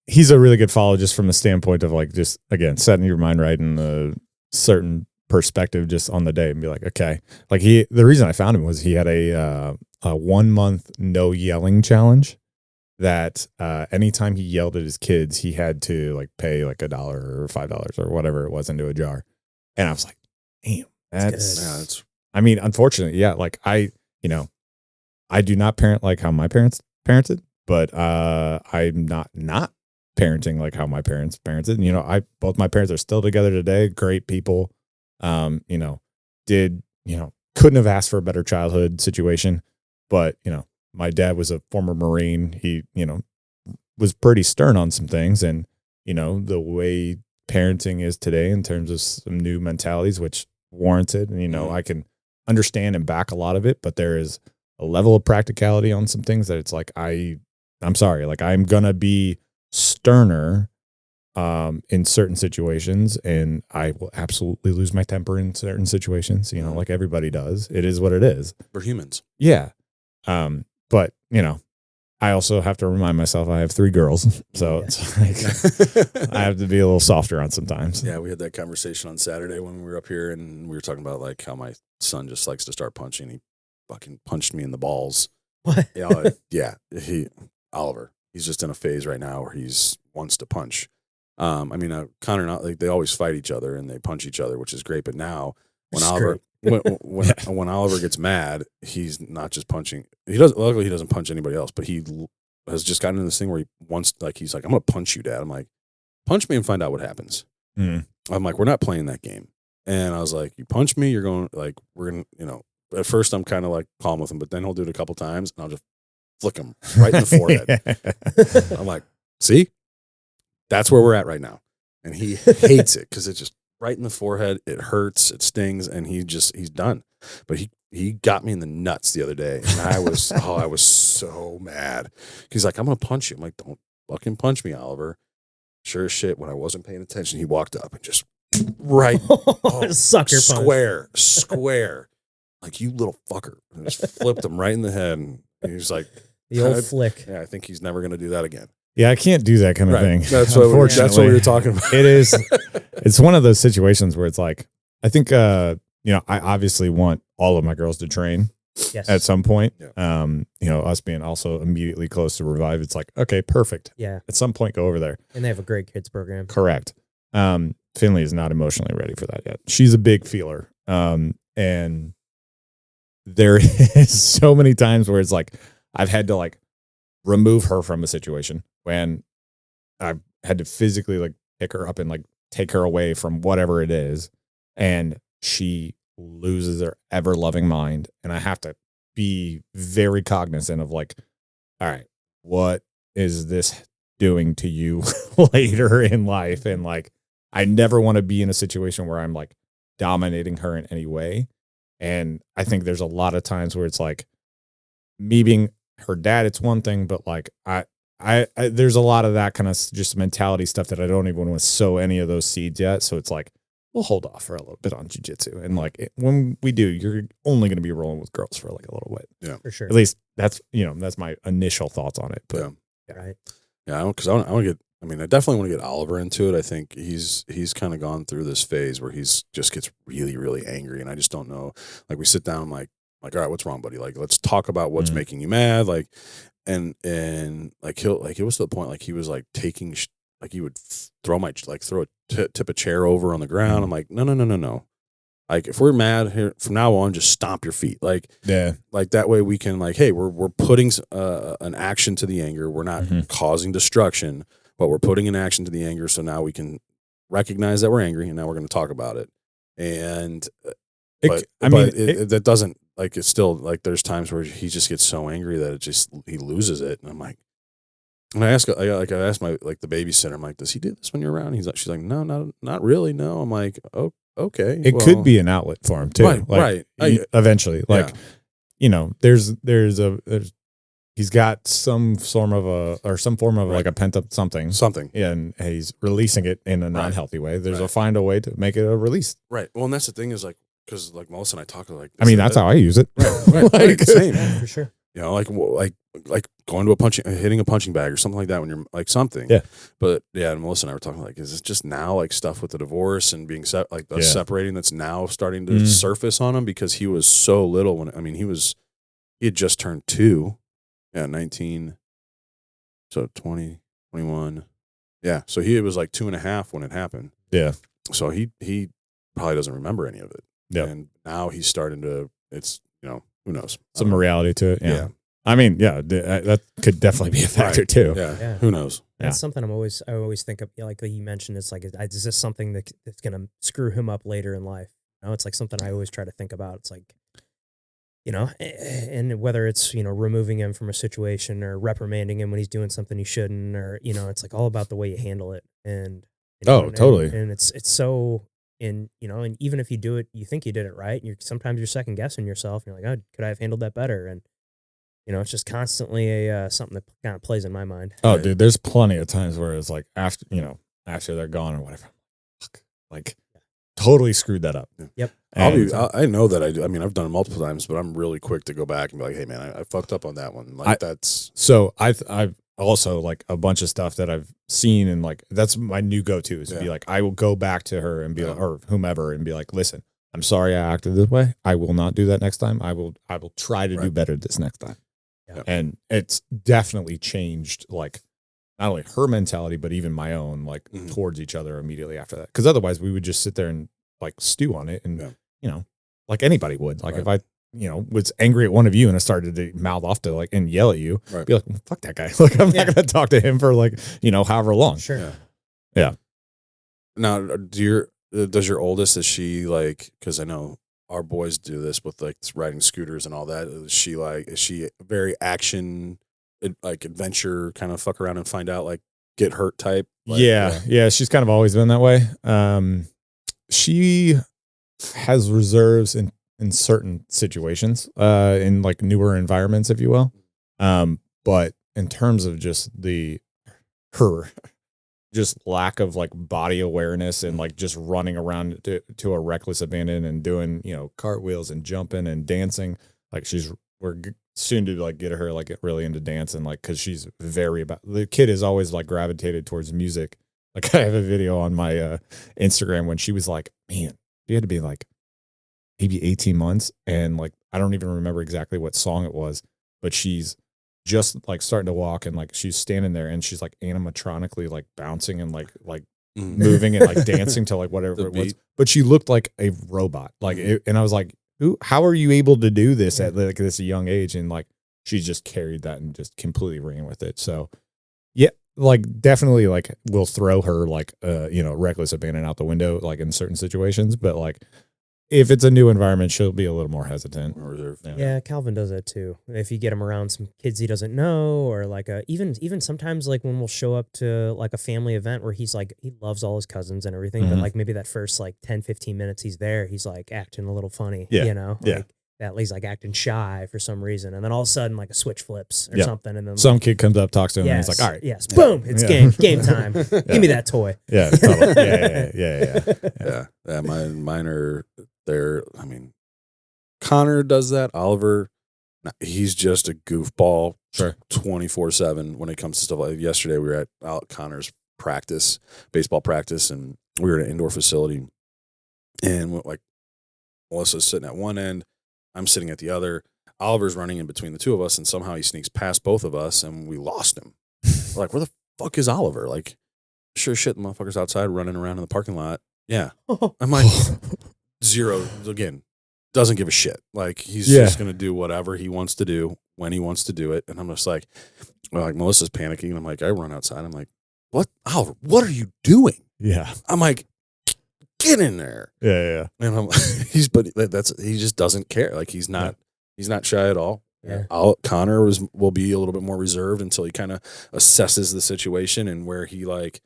He's a really good follow just from the standpoint of like just again setting your mind right in a certain perspective just on the day and be like, okay, like the reason I found him was he had a 1 month no yelling challenge that anytime he yelled at his kids he had to like pay like $1 or $5 or whatever it was into a jar, and I was like, damn, that's I mean, unfortunately, yeah, like I do not parent like how my parents parented, but I'm not parenting like how my parents parented. And, both my parents are still together today. Great people. Couldn't have asked for a better childhood situation, but, my dad was a former Marine. He, was pretty stern on some things, and, the way parenting is today in terms of some new mentalities, which warranted, and, I can understand and back a lot of it, but there is a level of practicality on some things that it's like, I'm sorry, like I'm going to be sterner in certain situations, and I will absolutely lose my temper in certain situations, like everybody does. It is what it is. We're humans. Yeah. But, I also have to remind myself I have 3 girls, so it's like I have to be a little softer on sometimes. Yeah, we had that conversation on Saturday when we were up here, and we were talking about like how my son just likes to start punching. He fucking punched me in the balls. What? Yeah, Oliver. He's just in a phase right now where he's wants to punch. Connor and I, like they always fight each other and they punch each other, which is great. But now when Oliver when Oliver gets mad, he's not just punching. Luckily, he doesn't punch anybody else, but he has just gotten into this thing where he wants, like, he's like, I'm gonna punch you, Dad. I'm like, punch me and find out what happens. I'm like, we're not playing that game. And I was like, you punch me, you're going, like, we're gonna, you know. At first, I'm kind of like calm with him, but then he'll do it a couple times, and I'll just flick him right in the forehead. I'm like, see, that's where we're at right now. And he hates it because it's just right in the forehead. It hurts, it stings, and he's done. But he got me in the nuts the other day, and I was I was so mad. He's like, I'm gonna punch you. I'm like, don't fucking punch me, Oliver. Sure as shit, when I wasn't paying attention, he walked up and just right, sucker punch. Square, like, you little fucker, and just flipped him right in the head. And he was like, the old flick. Yeah, I think he's never gonna do that again. Yeah, I can't do that kind of thing. That's what we were talking about. It is. It's one of those situations where it's like, I think, I obviously want all of my girls to train at some point. Yeah. Us being also immediately close to Revive, it's like, okay, perfect. Yeah. At some point, go over there. And they have a great kids program. Correct. Finley is not emotionally ready for that yet. She's a big feeler. And there is so many times where it's like, I've had to, like, remove her from a situation when I've had to physically, like, pick her up and, like, take her away from whatever it is. And she loses her ever loving mind. And I have to be very cognizant of, like, all right, what is this doing to you later in life? And, like, I never want to be in a situation where I'm, like, dominating her in any way. And I think there's a lot of times where it's like, me being her dad, it's one thing, but, like, I there's a lot of that kind of just mentality stuff that I don't even want to sow any of those seeds yet. So it's like, we'll hold off for a little bit on jiu-jitsu. And, like, when we do, you're only going to be rolling with girls for, like, a little bit. Yeah, for sure. At least that's my initial thoughts on it. But right. Yeah, because I want to get. I mean, I definitely want to get Oliver into it. I think he's kind of gone through this phase where he's just gets really, really angry, and I just don't know. Like, we sit down, like, all right, what's wrong, buddy? Like, let's talk about what's making you mad. Like, and like, it was to the point, like, he was, like, taking, like, he would throw a tip a chair over on the ground. I'm like, no. Like, if we're mad here from now on, just stomp your feet. Like, yeah, like, that way we can, like, hey, we're putting an action to the anger. We're not causing destruction, but we're putting an action to the anger. So now we can recognize that we're angry, and now we're going to talk about it. And that doesn't, like, it's still, like, there's times where he just gets so angry that he loses it. And I'm like, and I asked my, like, the babysitter, I'm like, does he do this when you're around? She's like, no, not really. No. I'm like, oh, okay. It could be an outlet for him too. Right. Eventually, like, there's he's got some form of like a pent up something, and he's releasing it in a non-healthy way. There's find a way to make it a release. Right. Well, and that's the thing is, like, because, like, Melissa and I talk, like, I mean, that's how I use it. Right. Like, same. For sure. Like going to hitting a punching bag or something like that when you're, like, something. Yeah. But yeah, and Melissa and I were talking, like, is it just now, like, stuff with the divorce and being separating that's now starting to surface on him, because he was so little when, I mean, he had just turned 2. Yeah, 19. So 20, 21. Yeah. So he was like 2.5 when it happened. Yeah. So he probably doesn't remember any of it. Yeah. And now he's starting to, it's, who knows? Some reality to it. Yeah. I mean, that could definitely be a factor too. Yeah. Who knows? That's something I always think of, like you mentioned, it's like, is this something that's going to screw him up later in life? It's like something I always try to think about. It's like, and whether it's, removing him from a situation or reprimanding him when he's doing something he shouldn't, or, it's like all about the way you handle it. And, totally. And it's so, and even if you do it, you think you did it right. Sometimes you're second guessing yourself, and you're like, oh, could I have handled that better? And, it's just constantly something that kind of plays in my mind. Oh, dude, there's plenty of times where it's like, after they're gone or whatever, like, totally screwed that up. Yep. I know that I do. I mean, I've done it multiple times, but I'm really quick to go back and be like, hey, man, I fucked up on that one. Like, so I've also, like, a bunch of stuff that I've seen, and, like, that's my new go-to is to be like, I will go back to her and be like, or whomever, and be like, listen, I'm sorry I acted this way. I will not do that next time. I will try to do better this next time. Yeah. And it's definitely changed, like, not only her mentality, but even my own, like, towards each other immediately after that. Because otherwise we would just sit there and, like, stew on it. And like anybody would. Like Right. if I, was angry at one of you and I started to mouth off to like and yell at you, Right. be like, fuck that guy. Like I'm Yeah. not going to talk to him for like, however long. Sure. Yeah. Yeah. Now, does your oldest, is she like, because I know our boys do this with like riding scooters and all that. Is she very action, like adventure kind of fuck around and find out, like get hurt type? Like, Yeah. She's kind of always been that way. She has reserves in certain situations, in like newer environments, if you will. But in terms of just her just lack of like body awareness and like just running around to a reckless abandon and doing, cartwheels and jumping and dancing. Like we're soon to like get her like get really into dancing, like, cause she's the kid is always like gravitated towards music. Like I have a video on my Instagram when she was like, man, she had to be like maybe 18 months. And like, I don't even remember exactly what song it was, but she's just like starting to walk and like she's standing there and she's like animatronically like bouncing and like moving and like dancing to like whatever it was. But she looked like a robot. Like, and I was like, how are you able to do this at like this young age? And like, she just carried that and just completely ran with it. So yeah, like definitely like we'll throw her like, reckless abandon out the window, like in certain situations, but like, if it's a new environment, she'll be a little more hesitant. Or reserved. Yeah, Calvin does that too. If you get him around some kids he doesn't know, or like even sometimes like when we'll show up to like a family event where he's like, he loves all his cousins and everything, but like maybe that first like 10, 15 minutes he's there, he's like acting a little funny, Yeah. Like that he's like acting shy for some reason. And then all of a sudden like a switch flips or something. And then some kid comes up, talks to him, and yes, he's like, all right. Yes, boom, it's game time. Give me that toy. Yeah, totally. Yeah. Yeah. Mine are there. I mean, Connor does that. Oliver, he's just a goofball. Sure. 24/7 when it comes to stuff like yesterday. We were at Connor's baseball practice, and we were at an indoor facility, and like Melissa's sitting at one end, I'm sitting at the other. Oliver's running in between the two of us, and somehow he sneaks past both of us, and we lost him. We're like, where the fuck is Oliver? Like, sure shit, the motherfucker's outside running around in the parking lot. Yeah. I'm like, zero, again, doesn't give a shit. Like, he's just going to do whatever he wants to do when he wants to do it. And I'm just like, Melissa's panicking, and I'm like, I run outside. I'm like, what? Oliver, what are you doing? Yeah. I'm like, get in there. Yeah. And I'm he just doesn't care. Like, he's not shy at all. Yeah. Connor will be a little bit more reserved until he kind of assesses the situation and where he like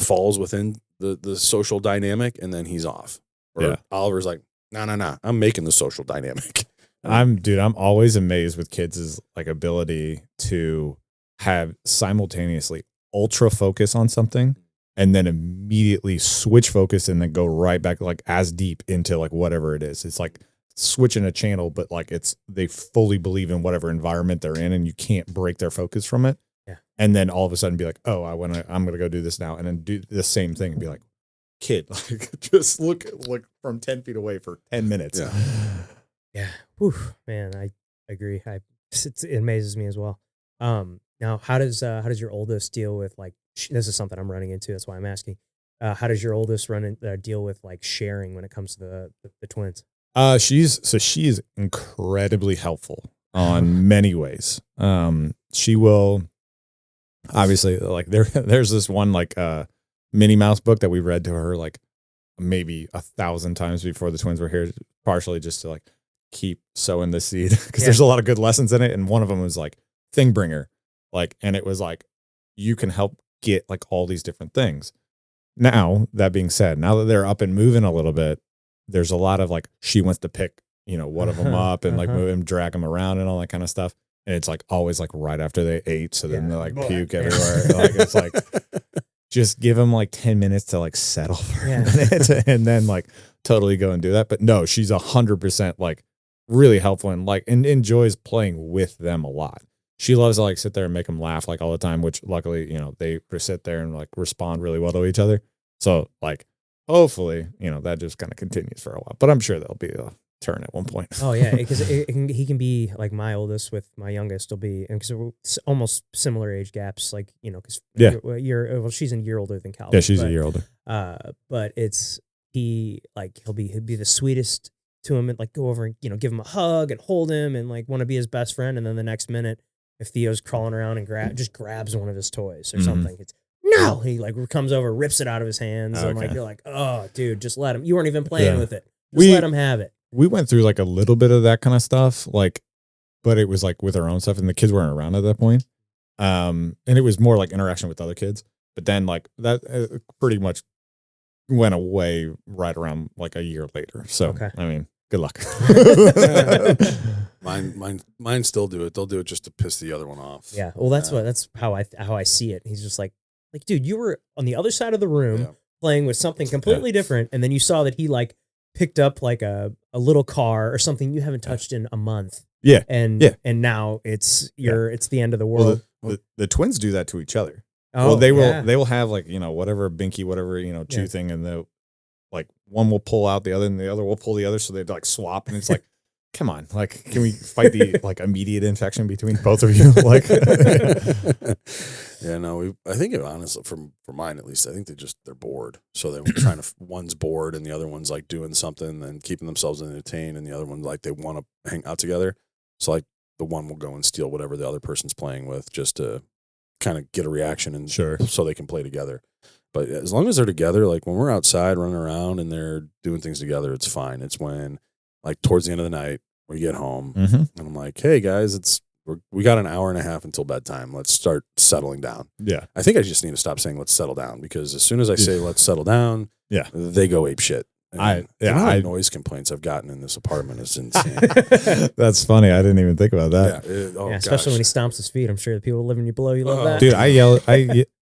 falls within the social dynamic, and then he's off. Or Oliver's like, no, I'm making the social dynamic. I'm always amazed with kids' like ability to have simultaneously ultra focus on something and then immediately switch focus and then go right back like as deep into like whatever it is. It's like switching a channel, but like they fully believe in whatever environment they're in and you can't break their focus from it. Yeah. And then all of a sudden be like, oh, I'm going to go do this now. And then do the same thing and be like, kid, like just look from 10 feet away for 10 minutes. Yeah. Yeah. Whew, man, I agree. It amazes me as well. Now, how does your oldest deal with like, this is something I'm running into. That's why I'm asking. How does your oldest deal with like sharing when it comes to the twins? She is incredibly helpful on many ways. She will obviously like there's this one like Minnie Mouse book that we read to her like maybe 1,000 times before the twins were here, partially just to like keep sowing the seed because there's a lot of good lessons in it. And one of them was like thing bringer, like, and it was like, you can help get like all these different things. Now, that being said, now that they're up and moving a little bit, there's a lot of like, she wants to pick, one of them up and like move him, drag them around and all that kind of stuff. And it's like always like right after they ate. So then they like puke everywhere. Like, it's like, just give them like 10 minutes to like settle for a minute and then like totally go and do that. But no, she's 100% like really helpful and like, and enjoys playing with them a lot. She loves to like sit there and make them laugh like all the time, which luckily, they sit there and like respond really well to each other. So like, hopefully, that just kind of continues for a while, but I'm sure there'll be a turn at one point. Oh yeah. Because he can be like my oldest with my youngest will be, and because we're almost similar age gaps, like, because she's a year older than Calvin. Yeah, she's a year older. But it's he'll be the sweetest to him and like go over and, you know, give him a hug and hold him and like want to be his best friend. And then the next minute, if Theo's crawling around and just grabs one of his toys or something, it's no, he like comes over, rips it out of his hands. And like, you're like, oh dude, just let him, you weren't even playing with it. Just let him have it. We went through like a little bit of that kind of stuff, like, but it was like with our own stuff and the kids weren't around at that point. And it was more like interaction with other kids. But then like that pretty much went away right around like a year later. So, I mean, good luck. Mine still do it. They'll do it just to piss the other one off. Yeah. Well, that's how I see it. He's just like, dude, you were on the other side of the room playing with something completely different. And then you saw that he like picked up like a little car or something you haven't touched in a month. Yeah. And now it's the end of the world. Well, the twins do that to each other. Oh, well, they will have like, you know, whatever binky, whatever, you know, chew thing. And they'll like one will pull out the other and the other will pull the other. So they like swap. And it's like, come on, like, can we fight the like immediate infection between both of you? Like, yeah, no, I think it honestly, for mine at least, I think they're bored. So they're trying to, one's bored and the other one's like doing something and keeping themselves entertained. And the other one, like, they want to hang out together. So like the one will go and steal whatever the other person's playing with just to kind of get a reaction and so they can play together. But as long as they're together, like when we're outside running around and they're doing things together, it's fine. It's when like towards the end of the night we get home and I'm like, hey guys, we got an hour and a half until bedtime. Let's start settling down. Yeah. I think I just need to stop saying let's settle down, because as soon as I say let's settle down, they go ape shit. And noise complaints I've gotten in this apartment is insane. That's funny. I didn't even think about that. Especially when he stomps his feet. I'm sure the people living below you love that. Dude, I yell.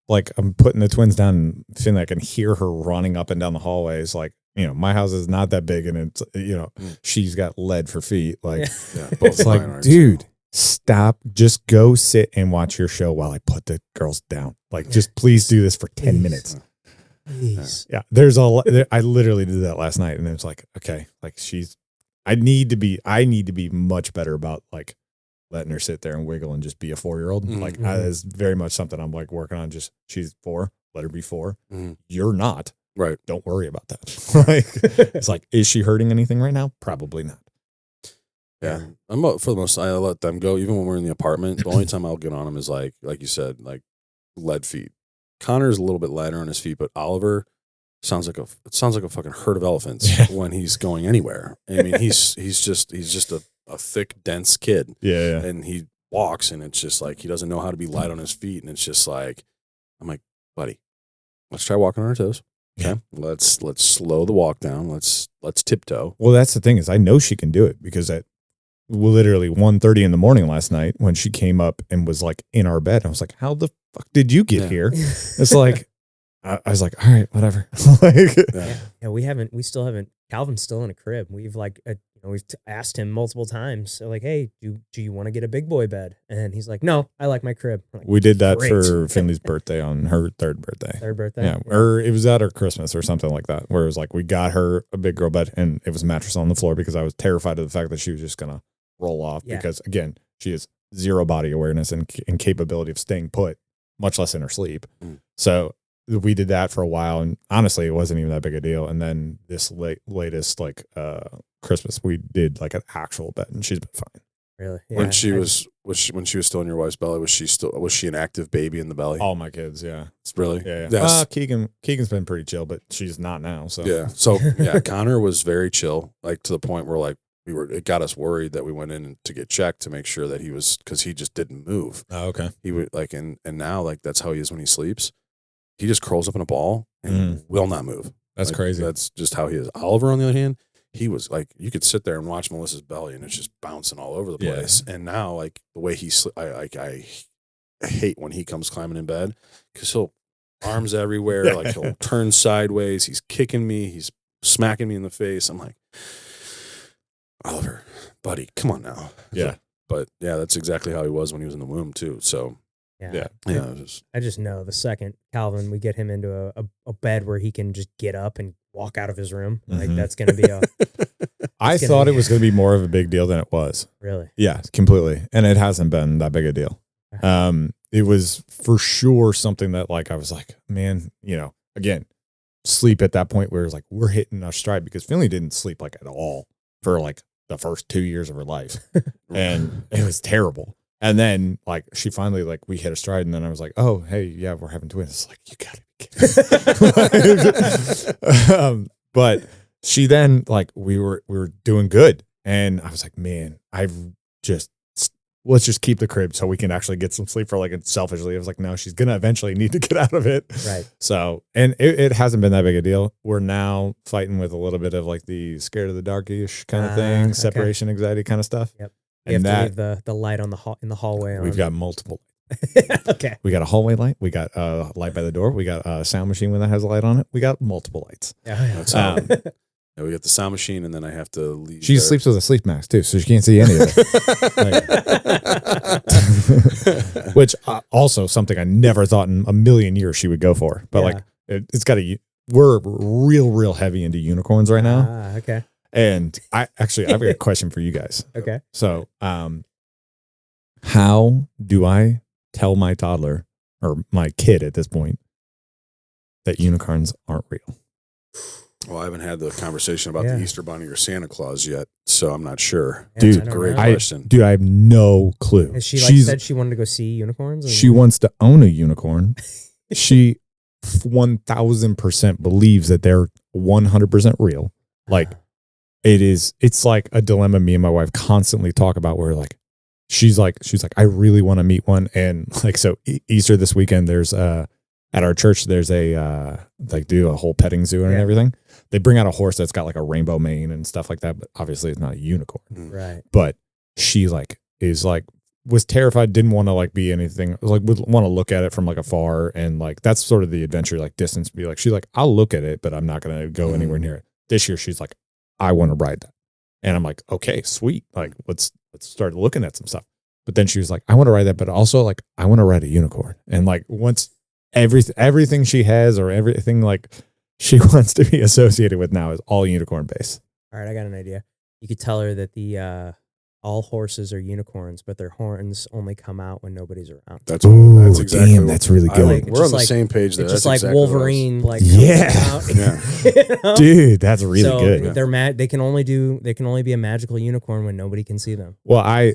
Like I'm putting the twins down and feeling I can hear her running up and down the hallways. Like, you know, my house is not that big and it's, you know, she's got lead for feet. Like, it's like, dude, stop. Just go sit and watch your show while I put the girls down. Like, just please do this for 10 minutes. Yeah, there's I literally did that last night, and it was like, okay, like I need to be much better about like letting her sit there and wiggle and just be a 4-year-old. Like that is very much something I'm like working on. Just she's 4, let her be 4. You're not, right? Don't worry about that. Like it's like, is she hurting anything right now? Probably not. Yeah, for the most, I let them go even when we're in the apartment. The only time I'll get on them is like you said, like lead feet. Connor's a little bit lighter on his feet, but Oliver sounds like a fucking herd of elephants when he's going anywhere. I mean, he's just a thick, dense kid. Yeah. And he walks, and it's just like he doesn't know how to be light on his feet, and it's just like, I'm like, buddy, let's try walking on our toes. Okay, let's slow the walk down. Let's tiptoe. Well, that's the thing is, I know she can do it because at literally 1:30 in the morning last night when she came up and was like in our bed, I was like, how the fuck did you get here? It's like, I was like, all right, whatever. We still haven't, Calvin's still in a crib. We've like, we've asked him multiple times. So like, hey, do you want to get a big boy bed? And he's like, no, I like my crib. Like, we did that for Finley's birthday on her third birthday. Yeah. Or it was at her Christmas or something like that, where it was like, we got her a big girl bed and it was a mattress on the floor because I was terrified of the fact that she was just going to roll off because again, she has zero body awareness and capability of staying put, much less in her sleep. So we did that for a while, and honestly, it wasn't even that big a deal. And then this latest like Christmas, we did like an actual bed, and she's been fine. Really? Yeah. When she was still in your wife's belly, was she an active baby in the belly? All my kids, yeah. Really? Yeah. Keegan's been pretty chill, but she's not now. So Connor was very chill, like to the point where like it got us worried that we went in to get checked to make sure that because he just didn't move. Oh, okay. He would like, and now like that's how he is when he sleeps. He just curls up in a ball and will not move. That's crazy. That's just how he is. Oliver, on the other hand, he was like, you could sit there and watch Melissa's belly and it's just bouncing all over the place. And now like the way I hate when he comes climbing in bed because he'll arms everywhere, like he'll turn sideways. He's kicking me. He's smacking me in the face. I'm like, Oliver, buddy, come on now. Yeah. But yeah, that's exactly how he was when he was in the womb too. So I just know the second Calvin, we get him into a bed where he can just get up and walk out of his room. Like that's going to be I thought it was going to be more of a big deal than it was. Really? Yeah, completely. And it hasn't been that big a deal. It was for sure something that like, I was like, man, again, sleep at that point where it's like we're hitting our stride, because Finley didn't sleep like at all for like the first 2 years of her life, and it was terrible. And then like she finally like we hit a stride, and then I was like, oh hey, yeah, we're having twins. It's like, you gotta be kidding. But she then like we were doing good, and I was like, man, let's just keep the crib so we can actually get some sleep for like it. Selfishly, I was like, no, she's gonna eventually need to get out of it. Right. So, and it hasn't been that big a deal. We're now fighting with a little bit of like the scared of the darkish kind of thing, Okay. separation anxiety kind of stuff. Yep. And You have that to leave the light on in the hallway. we've got multiple. Okay. We got a hallway light. We got a light by the door. We got a sound machine that has a light on it. We got multiple lights. Yeah. That's how. Yeah, we got the sound machine, and then I have to leave. She sleeps with a sleep mask too, so she can't see any of it. Which also something I never thought in a million years she would go for. But like it's got we're real heavy into unicorns right now. Okay. And I've got a question for you guys. Okay. So, how do I tell my toddler or my kid at this point that unicorns aren't real? Well, I haven't had the conversation about Yeah. the Easter Bunny or Santa Claus yet, so I'm not sure. Yeah, Dude, I don't great know. question. Dude, I have no clue. Has she like said she wanted to go see unicorns? She wants to own a unicorn. She 1000% believes that they're 100% real. Like it's like a dilemma me and my wife constantly talk about, where like she's like I really want to meet one. And like, so Easter this weekend, there's at our church, there's a like do a whole petting zoo and everything. They bring out a horse that's got like a rainbow mane and stuff like that, but obviously it's not a unicorn. Right. But she like was terrified, didn't want to like be anything, like would want to look at it from like afar, and like that's sort of the adventure, like distance. Be like, she's like, I'll look at it, but I'm not gonna go anywhere near it. This year she's like, I want to ride that. And I'm like, okay, sweet. Like let's start looking at some stuff. But then she was like, I want to ride that, but also like I want to ride a unicorn. And like once everything she has, or everything like she wants to be associated with now, is all unicorn based. All right, I got an idea. You could tell her that the all horses are unicorns, but their horns only come out when nobody's around. That's exactly. Damn, that's really good. like- We're on the like- same page there. It's just That's like exactly what I was- Wolverine, like Yeah. comes out, Yeah. you know? Dude, that's really So good. They're mad. They can only be a magical unicorn when nobody can see them. Well, I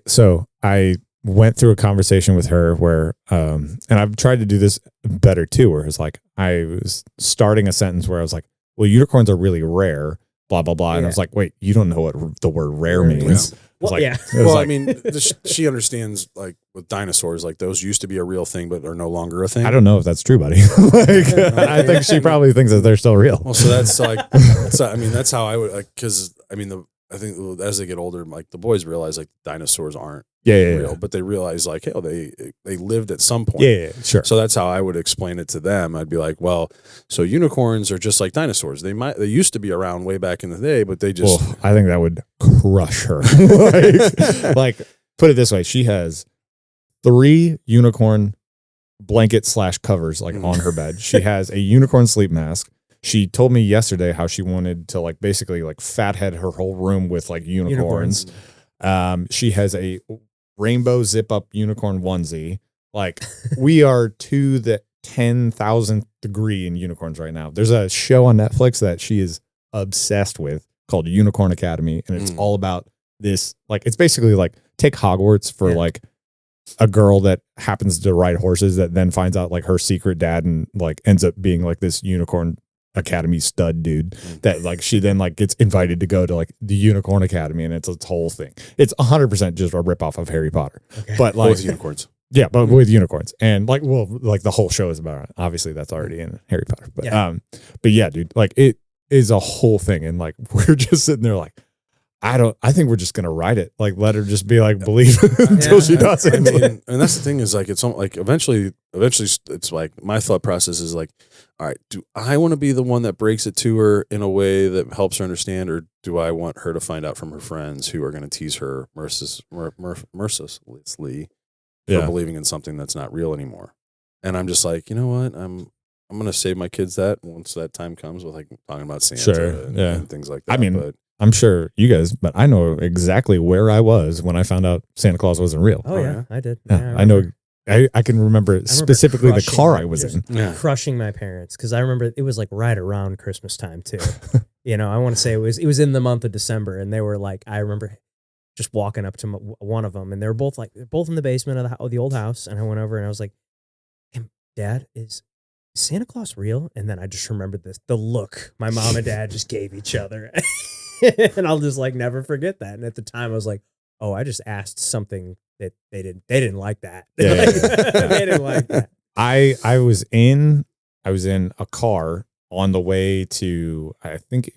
went through a conversation with her where, and I've tried to do this better too, where it's like, I was starting a sentence where I was like, well, unicorns are really rare, blah, blah, blah. And I was like, wait, you don't know what the word rare means. Yeah. It's Well, like, yeah. it was Well, like, I mean, she understands like with dinosaurs, like those used to be a real thing, but are no longer a thing. I don't know if that's true, buddy. Like, I think she probably thinks that they're still real. Well, so that's like, that's how I would, like, because I mean, I think as they get older, like the boys realize like dinosaurs aren't Yeah, real, but they realize like, hell, they lived at some point. Yeah, sure. So that's how I would explain it to them. I'd be like, well, so unicorns are just like dinosaurs. They used to be around way back in the day, but they just I think that would crush her. like, put it this way: she has 3 unicorn blanket / covers like on her bed. She has a unicorn sleep mask. She told me yesterday how she wanted to like basically like fathead her whole room with like unicorns. She has a rainbow zip up unicorn onesie. Like, we are to the 10,000th degree in unicorns right now. There's a show on Netflix that she is obsessed with called Unicorn Academy, and it's all about this. Like, it's basically like take Hogwarts for like a girl that happens to ride horses that then finds out like her secret dad and like ends up being like this unicorn academy stud dude that like she then like gets invited to go to like the Unicorn Academy, and it's a whole thing. It's 100% just a ripoff of Harry Potter, but like with unicorns. Yeah, but with unicorns, and like, well, like the whole show is about it. Obviously that's already in Harry Potter, but yeah, dude, like it is a whole thing, and like we're just sitting there like, I think we're just gonna ride it. Like, let her just be like, believe until she does it. I mean, and that's the thing is like, it's like eventually it's like my thought process is like, all right, do I want to be the one that breaks it to her in a way that helps her understand, or do I want her to find out from her friends who are going to tease her mercilessly for believing in something that's not real anymore? And I'm just like, you know what? I'm going to save my kids that once that time comes with like talking about Santa and things like that. I mean, but I'm sure you guys, but I know exactly where I was when I found out Santa Claus wasn't real. Oh yeah, I did. Yeah, I know I can remember specifically the crushing car my- I was just in. Yeah. crushing my parents because I remember it was like right around Christmas time too. I want to say it was in the month of December, and they were like, I remember just walking up to one of them, and they're both in the basement of the old house, and I went over and I was like, "Hey, Dad, is Santa Claus real?" And then I just remembered the look my mom and dad just gave each other, and I'll just like never forget that. And at the time, I was like, "Oh, I just asked something that they didn't like that. Yeah, Like, yeah. they didn't like that." I was in a car on the way to, I think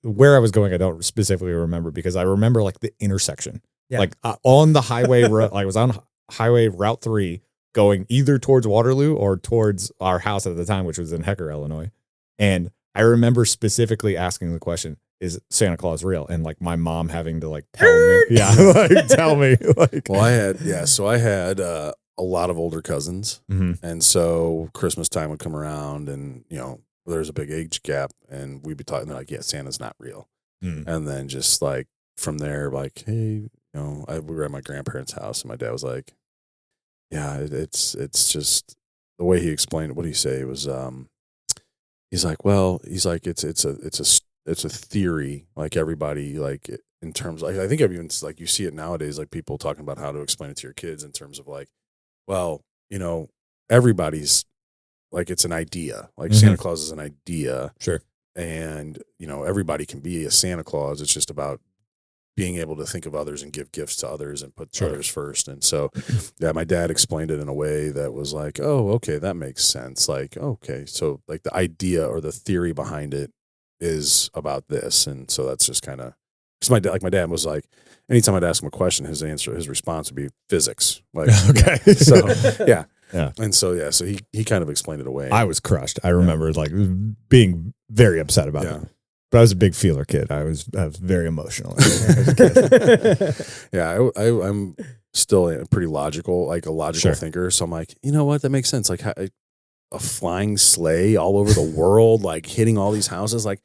where I was going I don't specifically remember, because I remember like the intersection. Yeah. Like on the highway like I was on highway route 3 going either towards Waterloo or towards our house at the time, which was in Hecker, Illinois. And I remember specifically asking the question, is Santa Claus real? And like my mom having to like tell me. Yeah, like tell me. Like, Well, I had a lot of older cousins, Mhm. and so Christmas time would come around, and there's a big age gap, and we'd be talking. They're like, "Yeah, Santa's not real," and then just like from there, like, "Hey, we were at my grandparents' house, and my dad was like, yeah, it's just the way he explained it. What did he say? It was he's like, well, he's like, it's a theory, like everybody, like in terms, like I think I've even like you see it nowadays, like people talking about how to explain it to your kids in terms of like, well, everybody's like it's an idea, like Santa Claus is an idea, Sure. and everybody can be a Santa Claus. It's just about being able to think of others and give gifts to others and put others first. And so, yeah, my dad explained it in a way that was like, oh, okay, that makes sense. Like, okay, so like the idea or the theory behind it is about this. And so that's just kind of, because my dad was like, anytime I'd ask him a question, his response would be physics. Like, Okay. So, yeah. Yeah. And so, yeah, so he kind of explained it away. I was crushed. I remember like being very upset about it. But I was a big feeler kid. I was very emotional. Yeah, I'm still a pretty logical, like a logical thinker. So I'm like, you know what? That makes sense. Like a flying sleigh all over the world, like hitting all these houses, like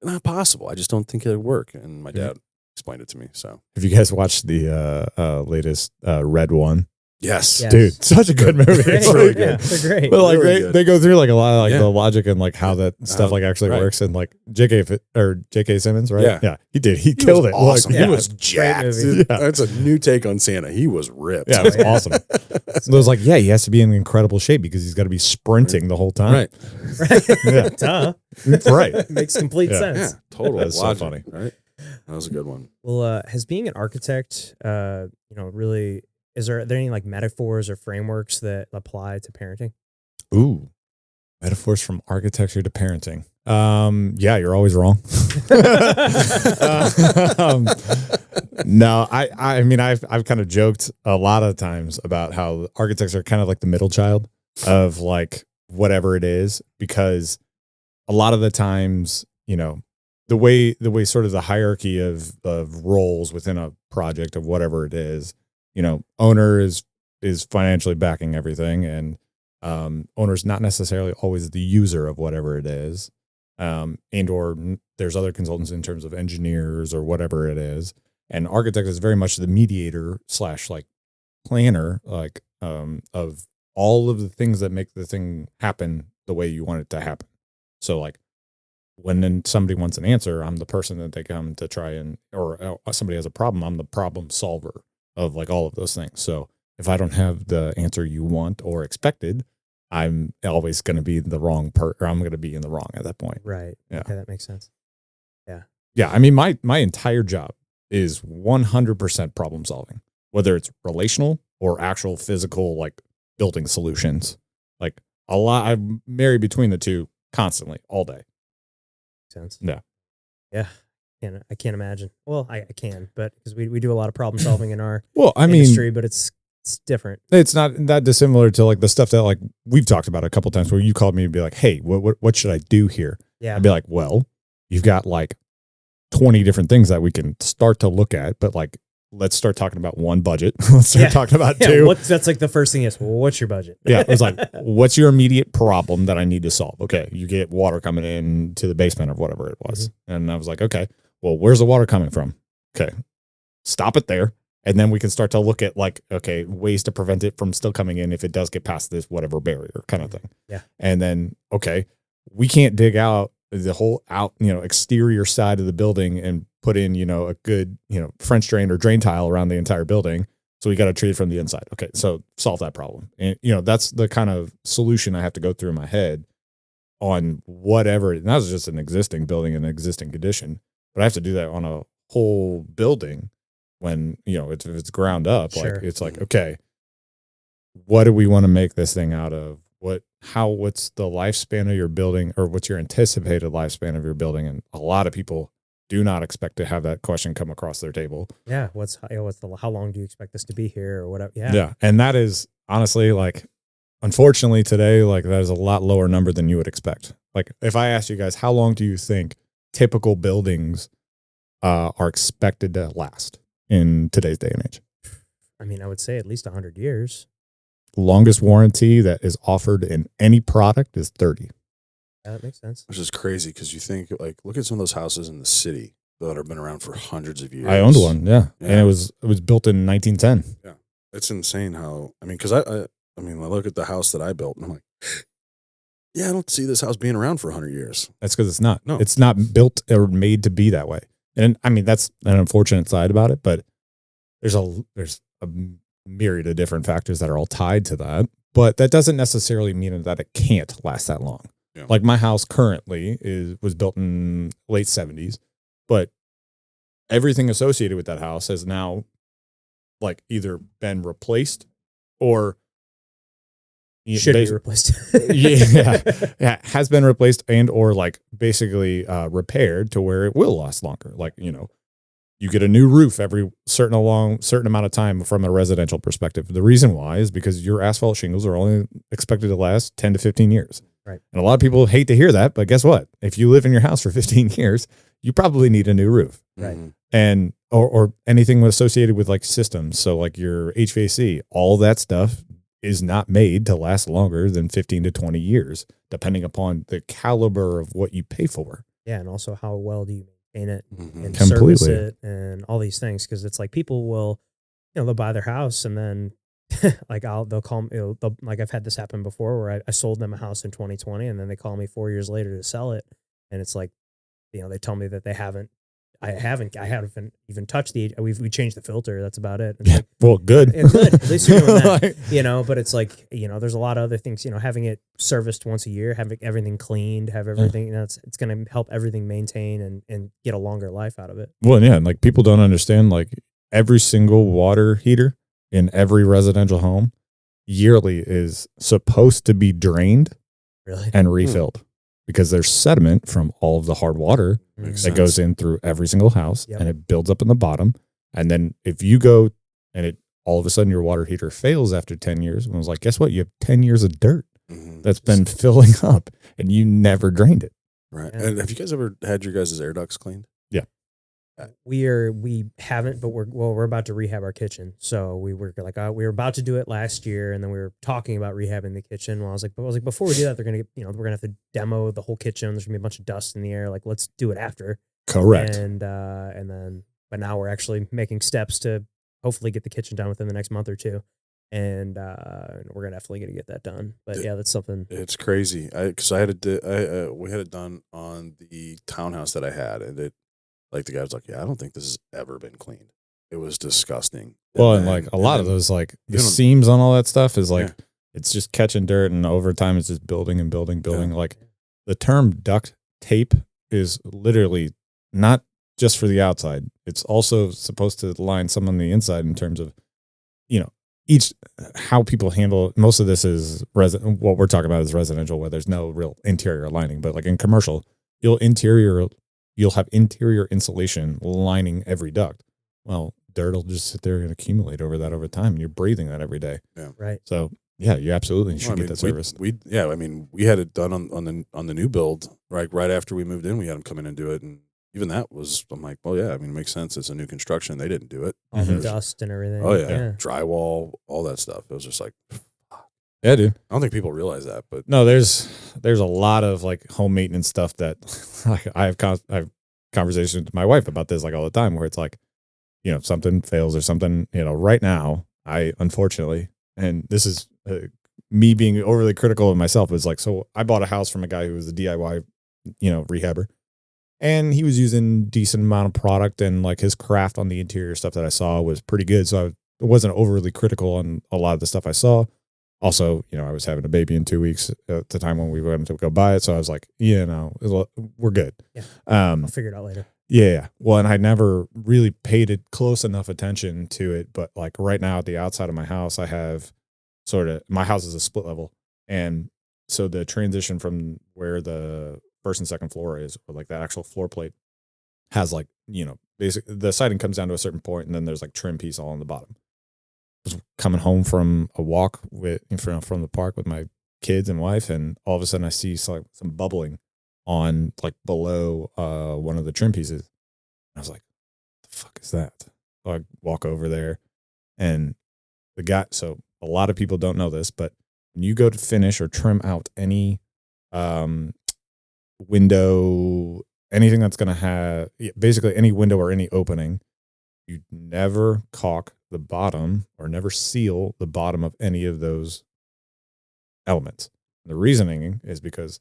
not possible. I just don't think it'd work. And my dad explained it to me. So have you guys watched the latest Red One? yes, Dude, such a good movie. It's Great. really Yeah, good. they're great. But like Really good. they go through like a lot of like Yeah. the logic and like how that stuff like actually works, and like J.K. Simmons, right? Yeah. He did. He He killed was it. awesome. Like, He was jacked. movie. Yeah. That's a new take on Santa. He was ripped. Yeah, it was awesome. It was like, yeah, he has to be in incredible shape because he's got to be sprinting the whole time. Right. Yeah. Duh. Right. Makes complete Yeah. sense. Yeah. Total That's so logic. funny. Right. That was a good one. Well, has being an architect, really, are there any like metaphors or frameworks that apply to parenting? Ooh, metaphors from architecture to parenting. Yeah, you're always wrong. No, I mean, I've kind of joked a lot of times about how architects are kind of like the middle child of like whatever it is, because a lot of the times, the way sort of the hierarchy of roles within a project of whatever it is, owner is financially backing everything, and owner's not necessarily always the user of whatever it is, and or there's other consultants in terms of engineers or whatever it is, and architect is very much the mediator / like planner, like of all of the things that make the thing happen the way you want it to happen. So like when then somebody wants an answer, I'm the person that they come to try and, or somebody has a problem, I'm the problem solver of like all of those things. So if I don't have the answer you want or expected, I'm always going to be the wrong or I'm going to be in the wrong at that point. Right. Yeah. Okay, that makes sense. Yeah. I mean, my entire job is 100% problem solving, whether it's relational or actual physical, like building solutions. Like a lot, I marry between the two constantly all day. Makes sense. Yeah. Yeah. I can't imagine. Well, I can, but because we do a lot of problem solving in our Well, I mean, industry, but it's different. it's not that dissimilar to like the stuff that like we've talked about a couple times where you called me and be like, hey, what should I do here? Yeah. I'd be like, well, you've got like 20 different things that we can start to look at, but like, let's start talking about one budget. Let's start talking about two. That's like the first thing is, well, what's your budget? Yeah. It was like, what's your immediate problem that I need to solve? Okay. You get water coming in to the basement or whatever it was. And I was like, okay, well, where's the water coming from? Okay. Stop it there. And then we can start to look at like, okay, ways to prevent it from still coming in if it does get past this whatever barrier kind of thing. Yeah. And then, okay, we can't dig out the whole exterior side of the building and put in, a good, French drain or drain tile around the entire building. So we got to treat it from the inside. Okay. So solve that problem. And, that's the kind of solution I have to go through in my head on whatever. And that was just an existing building in an existing condition, but I have to do that on a whole building when, if it's ground up, Sure. like, it's like, okay, what do we want to make this thing out of? What's the lifespan of your building, or what's your anticipated lifespan of your building? And a lot of people do not expect to have that question come across their table. Yeah. How long do you expect this to be here or whatever? Yeah. Yeah. And that is honestly, like, unfortunately today, like, that is a lot lower number than you would expect. Like, if I ask you guys, how long do you think typical buildings are expected to last in today's day and age? I mean, I would say at least 100 years. Longest warranty that is offered in any product is 30. Yeah, that makes sense. Which is crazy because you think, like, look at some of those houses in the city that have been around for hundreds of years. I owned one, yeah. And it was built in 1910. Yeah, it's insane how, I mean, because I look at the house that I built and I'm like, yeah, I don't see this house being around for 100 years. That's because it's not. No. It's not built or made to be that way. And I mean, that's an unfortunate side about it, but there's a myriad of different factors that are all tied to that. But that doesn't necessarily mean that it can't last that long. Yeah. Like, my house currently was built in late 70s, but everything associated with that house has now, like, either been replaced or should be replaced. yeah, has been replaced and or, like, basically repaired to where it will last longer. Like, you get a new roof every certain amount of time from a residential perspective. The reason why is because your asphalt shingles are only expected to last 10 to 15 years. Right. And a lot of people hate to hear that, but guess what? If you live in your house for 15 years, you probably need a new roof. Right. Mhm. And or anything associated with, like, systems. So, like, your HVAC, all that stuff is not made to last longer than 15 to 20 years, depending upon the caliber of what you pay for. Yeah. And also, how well do you maintain it Mhm. and Completely. service it and all these things? Because it's like people will, they'll buy their house and then like they'll call me, like, I've had this happen before where I sold them a house in 2020 and then they call me 4 years later to sell it. And it's like, they tell me that I haven't even touched we changed the filter. That's about it. It's Yeah. like, Well, good. yeah, good. At least you're doing that, Like, but it's like, there's a lot of other things, having it serviced once a year, having everything cleaned, have everything, it's going to help everything maintain and get a longer life out of it. well, yeah, and, like, people don't understand, like, every single water heater in every residential home yearly is supposed to be drained Really? and refilled because there's sediment from all of the hard water Makes that sense. goes in through every single house. Yep. And it builds up in the bottom. And then if you go and it all of a sudden your water heater fails after 10 years, and I was like, guess what? You have 10 years of dirt Mhm. that's been filling up and you never drained it. Right. Yeah. And have you guys ever had your guys' air ducts cleaned? We haven't, but we're about to rehab our kitchen. So we were like, we were about to do it last year, and then we were talking about rehabbing the kitchen. Well, I was like, before we do that, they're gonna get, we're gonna have to demo the whole kitchen. There's gonna be a bunch of dust in the air. Like, let's do it after. Correct. And then, but now we're actually making steps to hopefully get the kitchen done within the next month or two, and we're definitely gonna get that done. But yeah, that's something. It's crazy. Because we had it done on the townhouse that I had, and it, like, the guy was like, yeah, I don't think this has ever been cleaned. It was disgusting. Well, and, then- like, a lot then of those, like, the you know- seams on all that stuff is like, Yeah. it's just catching dirt, and over time it's just building and building. Like, the term duct tape is literally not just for the outside. It's also supposed to line some on the inside in terms of, how people handle. Most of this is what we're talking about is residential, where there's no real interior lining, but, like, in commercial, you'll have interior insulation lining every duct. Well, dirt will just sit there and accumulate over time, and you're breathing that every day. Right. So, yeah, you absolutely should Well, get that service. We had it done on the new build, right after we moved in. We had them come in and do it, and even that was, I'm like, well, yeah, I mean, it makes sense. It's a new construction. They didn't do it. All the Mhm. dust and everything. Oh yeah, drywall, all that stuff. It was just like, Yeah, dude. I don't think people realize that, but No, there's a lot of, like, home maintenance stuff that like, I have conversations with my wife about this, like, all the time, where it's like, something fails or something, right now, I unfortunately, and this is me being overly critical of myself, is like, so I bought a house from a guy who was a DIY, rehabber, and he was using decent amount of product, and like his craft on the interior stuff that I saw was pretty good. So I wasn't overly critical on a lot of the stuff I saw. Also, I was having a baby in 2 weeks at the time when we went to go buy it. So I was like, we're good. Yeah. I'll figure it out later. Yeah. Well, and I never really paid it close enough attention to it. But like right now at the outside of my house, I have my house is a split level. And so the transition from where the first and second floor is, or like that actual floor plate, has like, basically the siding comes down to a certain point, and then there's like trim piece all on the bottom. I was coming home from a walk from the park with my kids and wife, and all of a sudden I see some bubbling on like below one of the trim pieces. I was like, "What the fuck is that?" So I walk over there, and the guy. So a lot of people don't know this, but when you go to finish or trim out any window, anything that's going to have basically any window or any opening, you never caulk the bottom or never seal the bottom of any of those elements. The reasoning is because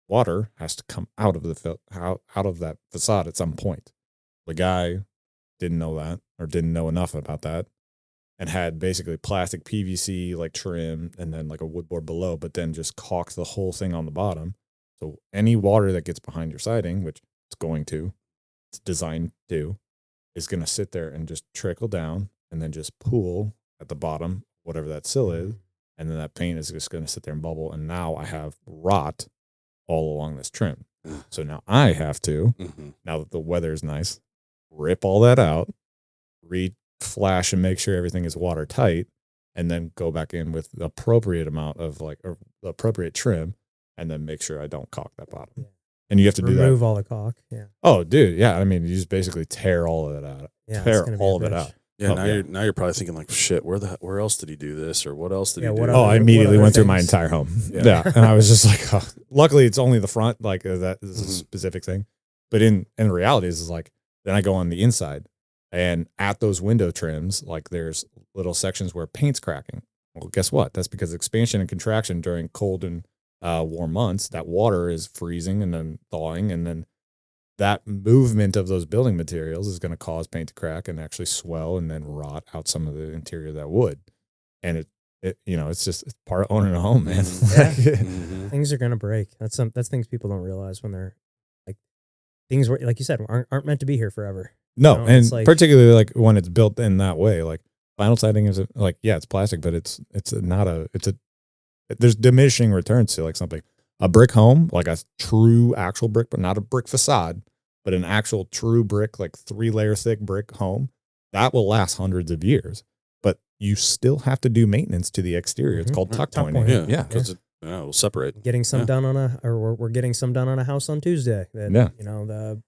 water has to come out of that facade at some point. The guy didn't know that, or didn't know enough about that, and had basically plastic PVC like trim and then like a wood board below, but then just caulked the whole thing on the bottom. So any water that gets behind your siding, which it's designed to, is going to sit there and just trickle down and then just pool at the bottom, whatever that sill is. And then that paint is just going to sit there and bubble. And now I have rot all along this trim. So now I have to, now that the weather is nice, rip all that out, flash and make sure everything is watertight, and then go back in with the appropriate amount of or the appropriate trim, and then make sure I don't caulk that bottom. Yeah. And you have to remove all the caulk. Yeah. Oh, dude. Yeah. I mean, you just basically tear all of it out. Yeah, tear all of it out. Yeah. Now you're probably thinking like, shit, where else did he do this, or what else did he do? I immediately went through my entire home. Yeah. And I was just like, oh. Luckily it's only the front, like that is a specific thing. But in reality is like, then I go on the inside, and at those window trims, like there's little sections where paint's cracking. Well, guess what? That's because expansion and contraction during cold and warm months, that water is freezing and then thawing, and then that movement of those building materials is going to cause paint to crack and actually swell and then rot out some of the interior of that wood. And it's part of owning a home, man. Things are going to break. That's things people don't realize when they're like, things were, like you said, aren't meant to be here forever. No, and particularly like when it's built in that way, like vinyl siding is like, yeah, it's plastic, but there's diminishing returns to like something. A brick home, like a true actual brick, but not a brick facade, but an actual true brick, like 3-layer thick brick home, that will last hundreds of years. But you still have to do maintenance to the exterior. It's called tuck pointing. Yeah. Because it'll separate. Getting some done on we're getting some done on a house on Tuesday. The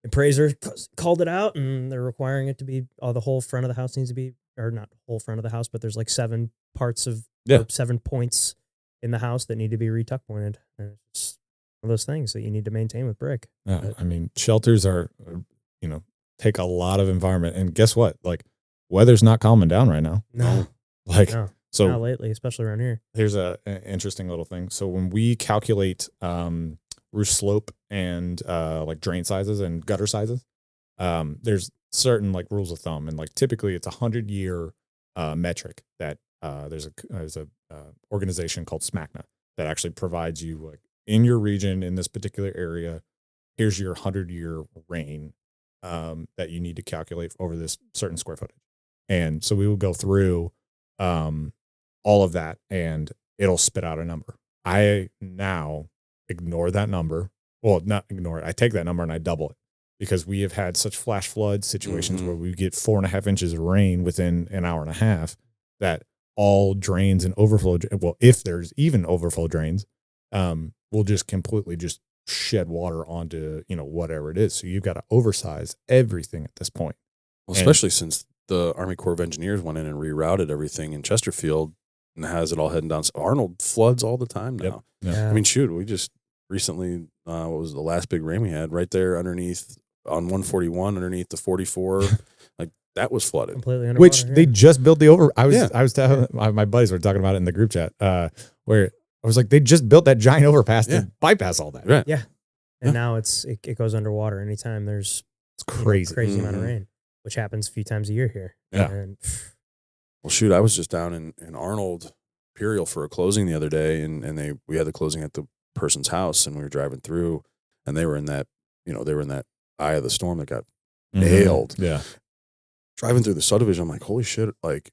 appraiser called it out, and they're requiring it to be, the whole front of the house needs to be, or not whole front of the house, but there's like 7 parts of, or 7 points in the house that need to be retuck pointed. And it's one of those things that you need to maintain with brick. Yeah, I mean, shelters are, take a lot of environment. And guess what? Like, weather's not calming down right now. No. So not lately, especially around here. Here's an interesting little thing. So when we calculate roof slope and like drain sizes and gutter sizes, there's certain like rules of thumb. And like typically it's 100-year metric that there's a organization called SMACNA that actually provides you, like, in your region, in this particular area, here's your 100-year rain that you need to calculate over this certain square footage. And so we will go through all of that, and it'll spit out a number. I now ignore that number. Well, not ignore it. I take that number and I double it, because we have had such flash flood situations where we get 4.5 inches of rain within an hour and a half that all drains and overflow, well, if there's even overflow drains, will just completely just shed water onto, whatever it is. So you've got to oversize everything at this point. Well, especially since the Army Corps of Engineers went in and rerouted everything in Chesterfield and has it all heading down. So Arnold floods all the time now. Yep. I mean, shoot, we just recently, what was the last big rain we had right there underneath on 141, underneath the 44, like that was flooded. Completely underwater. Which they just built the over. I Yeah. was telling my buddies were talking about it in the group chat, where I was like, they just built that giant overpass Yeah. to bypass all that. Right. Yeah. And now it goes underwater anytime there's It's crazy. crazy amount of Mhm. rain, which happens a few times a year here. Yeah. And Well, shoot, I was just down in Arnold Imperial for a closing the other day, and we had the closing at the person's house, and we were driving through, and they were in that eye of the storm that got nailed. Yeah. Driving through the subdivision, I'm like, holy shit! Like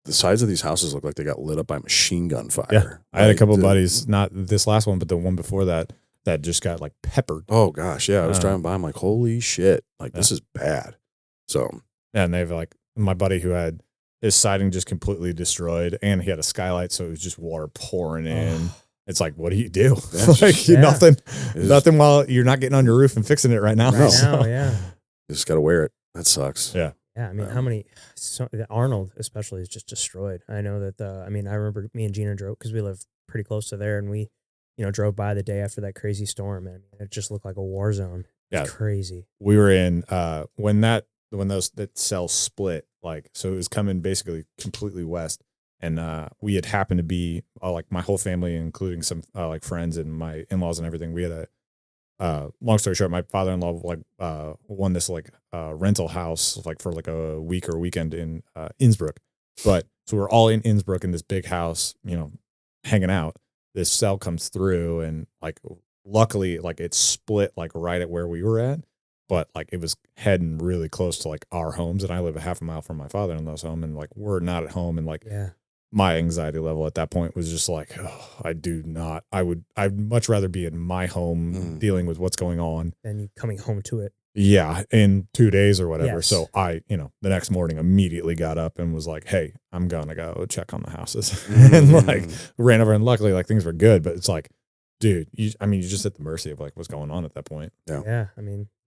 the sides of these houses look like they got lit up by machine gun fire. Yeah. I had a Like, couple of buddies, not this last one, but the one before that just got like peppered. Oh gosh, yeah. I was Uh, driving by. I'm like, holy shit! Like this is bad. So Yeah, and they've like my buddy who had his siding just completely destroyed, and he had a skylight, so it was just water pouring in. It's like, what do you do? Yeah, like yeah. nothing while you're not getting on your roof and fixing it right now. right So- now, yeah. you just got to wear it. That sucks. Yeah. Yeah, I mean, how many? Arnold especially is just destroyed. I know that. I remember me and Gina drove because we live pretty close to there, and we, drove by the day after that crazy storm, and it just looked like a war zone. It's Yeah. crazy. We were in when that cell split, like, so it was coming basically completely west, and we had happened to be like my whole family, including some like friends and my in-laws and everything. We had a long story short, my father-in-law like won this like rental house like for like a week or weekend in Innsbruck. But so we're all in Innsbruck in this big house, hanging out. This cell comes through, and like luckily like it split like right at where we were at, but like it was heading really close to like our homes, and I live a half a mile from my father-in-law's home, and like we're not at home, and like Yeah. my anxiety level at that point was just like, I'd much rather be in my home dealing with what's going on. And you coming home to it. Yeah. In 2 days or whatever. Yes. So I, the next morning immediately got up and was like, hey, I'm going to go check on the houses and like ran over, and luckily like things were good, but it's like, dude, you're just at the mercy of like what's going on at that point. Yeah.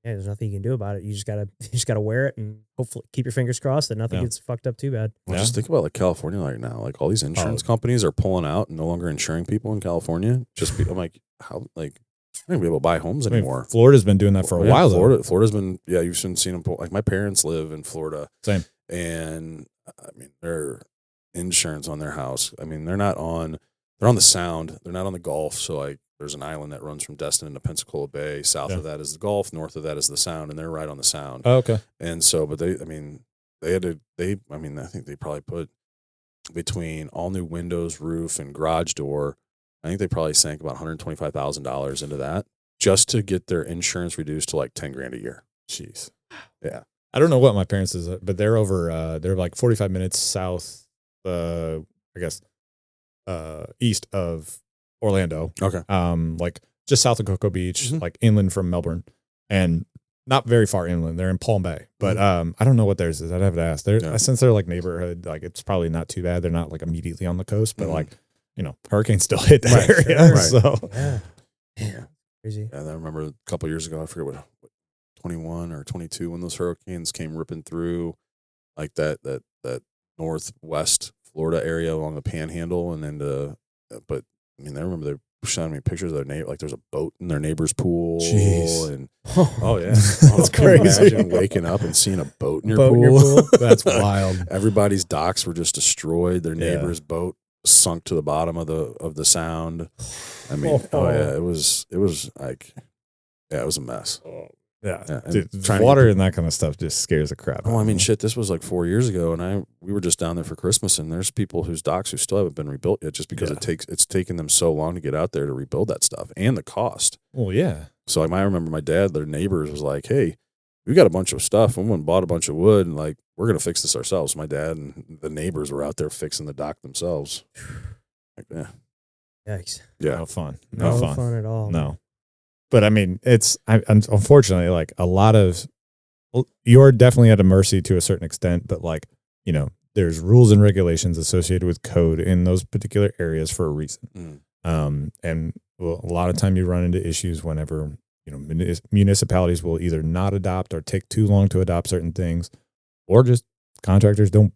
There's nothing you can do about it. You just gotta wear it and hopefully keep your fingers crossed that nothing gets fucked up too bad. Well, just think about like California right now. Like all these insurance companies are pulling out and no longer insuring people in California. I'm like, how? Like, I'm not gonna be able to buy homes anymore. Florida's been doing that for a while. Florida's been, you've seen them pull. Like my parents live in Florida. Same. And their insurance on their house. They're on the Sound. They're not on the Gulf. So like, there's an island that runs from Destin to Pensacola Bay. South of that is the Gulf. North of that is the Sound, and they're right on the Sound. Oh, okay. And so, but I think they probably put between all new windows, roof, and garage door, I think they probably sank about $125,000 into that just to get their insurance reduced to like $10,000 a year. Jeez. Yeah. I don't know what my parents is, but they're over, they're like 45 minutes south, I guess, east of Orlando. Okay. Like just south of Cocoa Beach, like inland from Melbourne, and not very far inland. They're in Palm Bay, but I don't know what theirs is. I'd have to ask. Since they're like neighborhood, like it's probably not too bad. They're not like immediately on the coast, but like hurricanes still hit that area. Right. So Yeah. Crazy. And I remember a couple of years ago, I forget what 21 or 22, when those hurricanes came ripping through like that northwest Florida area along the Panhandle, and then I remember they showing me pictures of their neighbor, like there's a boat in their neighbor's pool. Jeez. And oh yeah, That's crazy. Imagine waking up and seeing a boat in your pool. That's wild. Everybody's docks were just destroyed. Their neighbor's boat sunk to the bottom of the Sound. It was like, it was a mess. Yeah. and Dude, trying to water and that kind of stuff just scares the crap out Oh, of me. shit, this was like 4 years ago, and we were just down there for Christmas, and there's people whose docks who still haven't been rebuilt yet, just because it's taken them so long to get out there to rebuild that stuff, and the cost. Well, yeah. So I remember my dad, their neighbors, was like, "Hey, we got a bunch of stuff. We went and bought a bunch of wood, and like we're gonna fix this ourselves." My dad and the neighbors were out there fixing the dock themselves. Like, Yikes. yeah, No fun. No fun at all. No. But it's unfortunately like a lot of, you're definitely at a mercy to a certain extent, but like, there's rules and regulations associated with code in those particular areas for a reason. And a lot of time you run into issues whenever, municipalities will either not adopt or take too long to adopt certain things, or just contractors don't,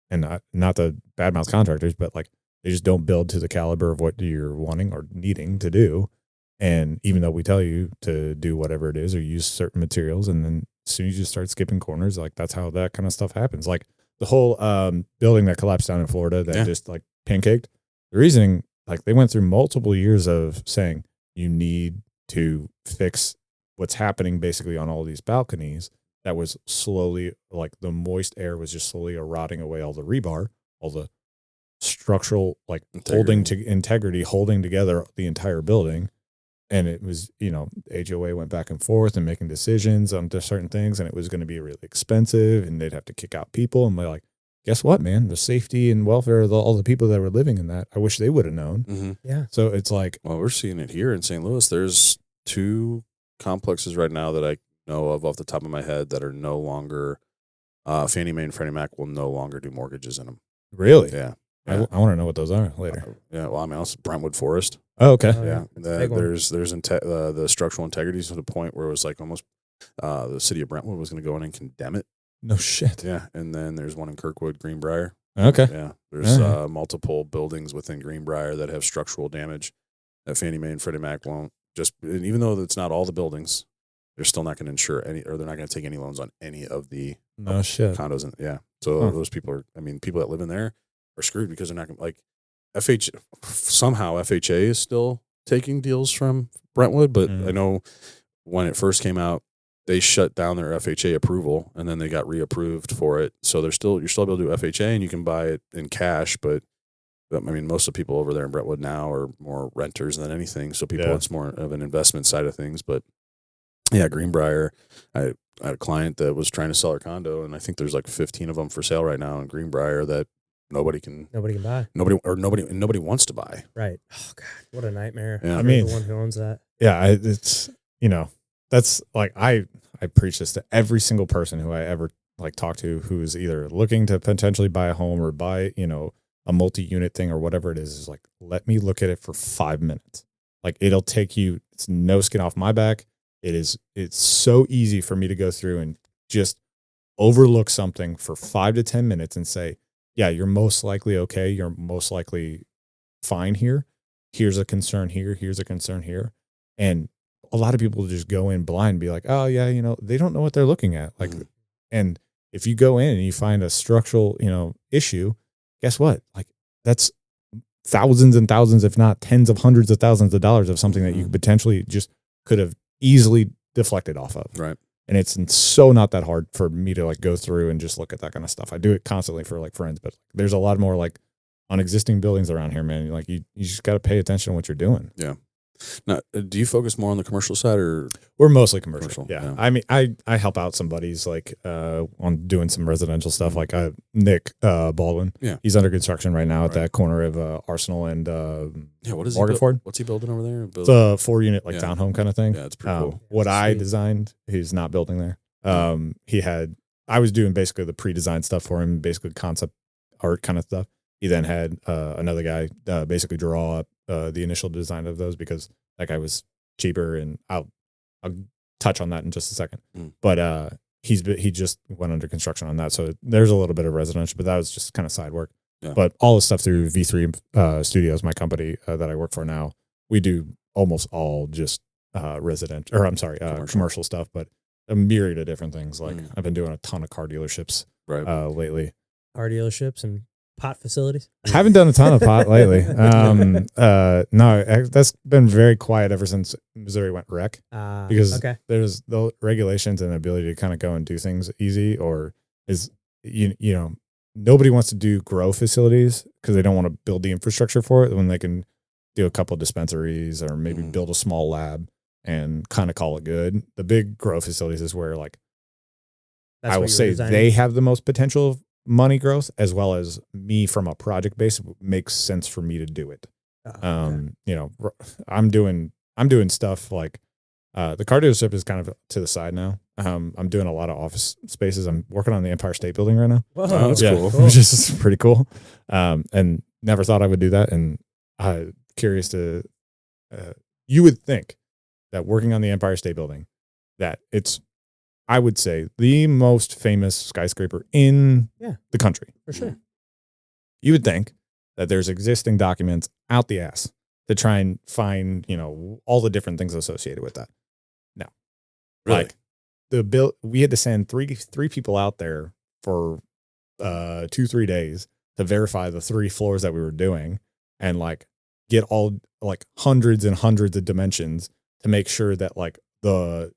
and not to badmouth contractors, but like they just don't build to the caliber of what you're wanting or needing to do. And even though we tell you to do whatever it is or use certain materials, and then as soon as you start skipping corners, like that's how that kind of stuff happens. Like the whole building that collapsed down in Florida that just like pancaked. The reasoning, like they went through multiple years of saying you need to fix what's happening basically on all these balconies. That was slowly, like the moist air was just slowly eroding away all the rebar, all the structural, like integrity, holding together the entire building. And it was, HOA went back and forth and making decisions on certain things, and it was going to be really expensive, and they'd have to kick out people. And they're like, guess what, man? The safety and welfare of all the people that were living in that, I wish they would have known. Mm-hmm. Yeah. So it's like, well, we're seeing it here in St. Louis. There's 2 complexes right now that I know of off the top of my head that are no longer, Fannie Mae and Freddie Mac will no longer do mortgages in them. really? Yeah. I want to know what those are later. Yeah. Well, I mean, also Brentwood Forest. Oh, okay. Oh, Yeah. That's a big one. There's the structural integrity to the point where it was like almost the city of Brentwood was going to go in and condemn it. No shit. Yeah. And then there's one in Kirkwood, Greenbrier. Okay. Yeah. There's All right. multiple buildings within Greenbrier that have structural damage that Fannie Mae and Freddie Mac won't and even though it's not all the buildings, they're still not going to insure any, or they're not going to take any loans on any of the No shit. condos. So those people are, people that live in there are screwed because they're not going to, like, somehow FHA is still taking deals from Brentwood, but I know when it first came out, they shut down their FHA approval, and then they got reapproved for it. So you're still able to do FHA, and you can buy it in cash. But most of the people over there in Brentwood now are more renters than anything. So it's more of an investment side of things. But yeah, Greenbrier, I had a client that was trying to sell her condo, and I think there's like 15 of them for sale right now in Greenbrier that nobody can buy. Nobody wants to buy. Right. Oh God, what a nightmare. Yeah. I mean, the one who owns that. Yeah, it's that's like I preach this to every single person who I ever like talk to who's either looking to potentially buy a home or buy a multi-unit thing or whatever it is like, let me look at it for 5 minutes. Like it'll take you. It's no skin off my back. It's so easy for me to go through and just overlook something for 5 to 10 minutes and say, yeah, you're most likely okay. You're most likely fine here. Here's a concern here. Here's a concern here. And a lot of people just go in blind and be like, oh yeah, they don't know what they're looking at. Like, and if you go in and you find a structural, issue, guess what? Like that's thousands and thousands, if not tens of hundreds of thousands of dollars of something that you potentially just could have easily deflected off of. Right. And it's so not that hard for me to like go through and just look at that kind of stuff. I do it constantly for like friends, but there's a lot more like on existing buildings around here, man. Like you just got to pay attention to what you're doing. Yeah. Now, do you focus more on the commercial side or? We're mostly commercial. Yeah. Yeah. I mean, I help out some buddies like on doing some residential stuff. Like Nick Baldwin. Yeah. He's under construction right now at that corner of Arsenal and what is Morganford. What's he building over there? It's a 4-unit like townhome kind of thing. Yeah, it's pretty cool. What I Sweet. designed, he's not building there. I was doing basically the pre-designed stuff for him, basically concept art kind of stuff. He then had another guy basically draw up the initial design of those because that guy was cheaper, and I'll touch on that in just a second. But he just went under construction on that, so there's a little bit of residential, but that was just kind of side work. Yeah. But all the stuff through V3 Studios, my company that I work for now, we do almost all just commercial stuff, but a myriad of different things. Like I've been doing a ton of car dealerships lately. Car dealerships and pot facilities. Haven't done a ton of pot lately. No, that's been very quiet ever since Missouri went rec. Because there's the regulations and ability to kind of go and do things easy, or nobody wants to do grow facilities because they don't want to build the infrastructure for it when they can do a couple of dispensaries or maybe build a small lab and kind of call it good. The big grow facilities is where like I will say they have the most potential of money growth, as well as me from a project base. It makes sense for me to do it. I'm doing stuff like the car dealership is kind of to the side now. I'm doing a lot of office spaces. I'm working on the Empire State Building right now. Whoa, that's cool. Which is pretty cool. And never thought I would do that. And curious to, you would think that working on the Empire State Building, that it's, I would say, the most famous skyscraper in the country. For sure. You would think that there's existing documents out the ass to try and find, all the different things associated with that. No. Really? Like, we had to send three people out there for 2-3 days to verify the 3 floors that we were doing and like get all like hundreds and hundreds of dimensions to make sure that like the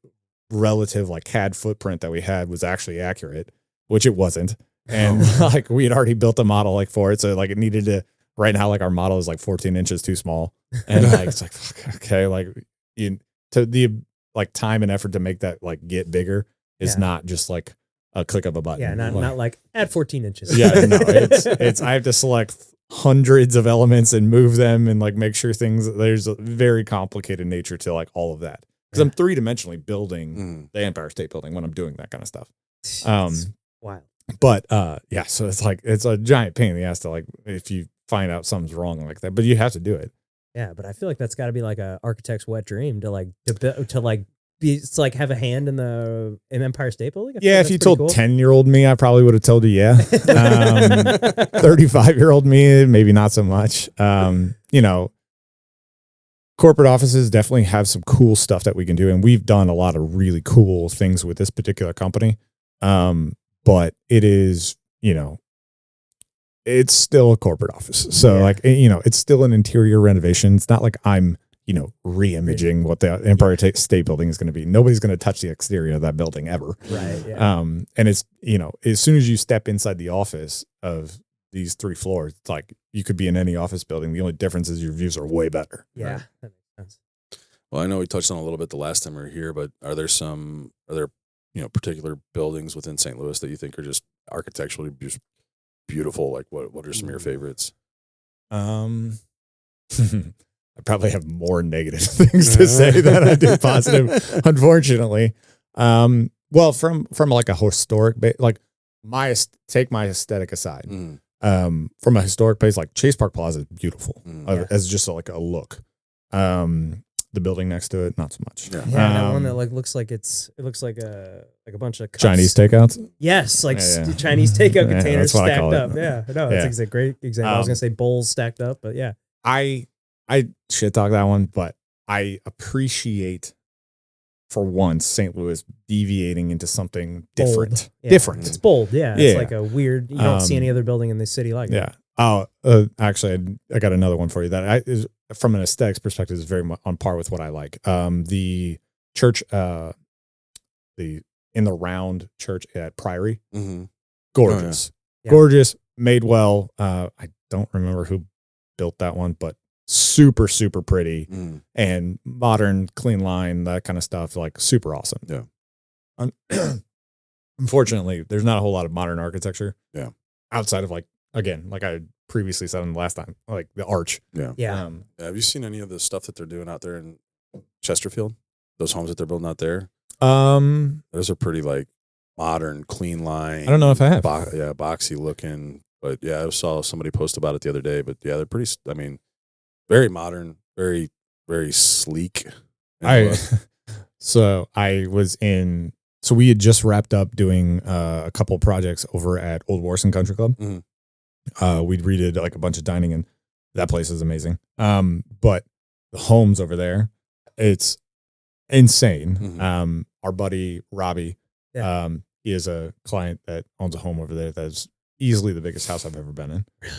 relative like CAD footprint that we had was actually accurate, which it wasn't. And like we had already built a model like for it. So like it needed to, right now, like our model is like 14 inches too small. And like, it's like, fuck, okay. Like to the like time and effort to make that like get bigger is not just like a click of a button. Yeah. Not like add 14 inches. Yeah. No, it's, I have to select hundreds of elements and move them and like make sure there's a very complicated nature to like all of that. Cause I'm 3-dimensionally building the Empire State Building when I'm doing that kind of stuff. Wow. But yeah, so it's like it's a giant pain in the ass to like if you find out something's wrong like that, but you have to do it. Yeah, but I feel like that's got to be like a architect's wet dream to like to like be it's like have a hand in the Empire State Building. Yeah, if you told 10-year-old me, I probably would have told you yeah. 35-year-old me, maybe not so much. You know, corporate offices definitely have some cool stuff that we can do, and we've done a lot of really cool things with this particular company. But it is, you know, it's still a corporate office. So like, you know, it's still an interior renovation. It's not like I'm, you know, re-imaging what the Empire State Building is going to be. Nobody's going to touch the exterior of that building ever. Right. Yeah. And it's, you know, as soon as you step inside the office of these 3 floors, it's like you could be in any office building. The only difference is your views are way better. Yeah. Right? That makes sense. Well, I know we touched on it a little bit the last time we were here, but are there you know, particular buildings within St. Louis that you think are just architecturally beautiful? Like what are some of your favorites? I probably have more negative things to say than I do positive, unfortunately. Well, from like a historic, like take my aesthetic aside. From a historic place, like Chase Park Plaza is beautiful as just like a look. The building next to it, not so much. Yeah, that one that like looks like it looks like a bunch of cups. Chinese takeouts. Yes, like Chinese takeout containers that's what I stacked call it. up. Yeah, no, that's a great example. I was gonna say bowls stacked up, but yeah. I shit talk that one, but I appreciate for once St. Louis deviating into something different. Yeah. Different. It's bold. Yeah, it's like a weird. You don't see any other building in the city like it. Yeah. Oh, actually, I got another one for you that is from an aesthetics perspective is very much on par with what I like. The church, the in the round church at Priory, gorgeous, gorgeous, made well. I don't remember who built that one, but super, super pretty and modern, clean line, that kind of stuff. Like super awesome. Yeah. Unfortunately, there's not a whole lot of modern architecture. Yeah. Outside of like, again, like I previously said in the last time, like the arch. Yeah. Yeah. Have you seen any of the stuff that they're doing out there in Chesterfield? Those homes that they're building out there? Those are pretty like modern, clean line. I don't know if I have. Boxy looking. But yeah, I saw somebody post about it the other day. But yeah, they're pretty, I mean, very modern, very, very sleek. So we had just wrapped up doing a couple projects over at Old Warson Country Club. We redid like a bunch of dining, and that place is amazing. But the homes over there, it's insane. Our buddy Robbie, he is a client that owns a home over there that's easily the biggest house I've ever been in. Really?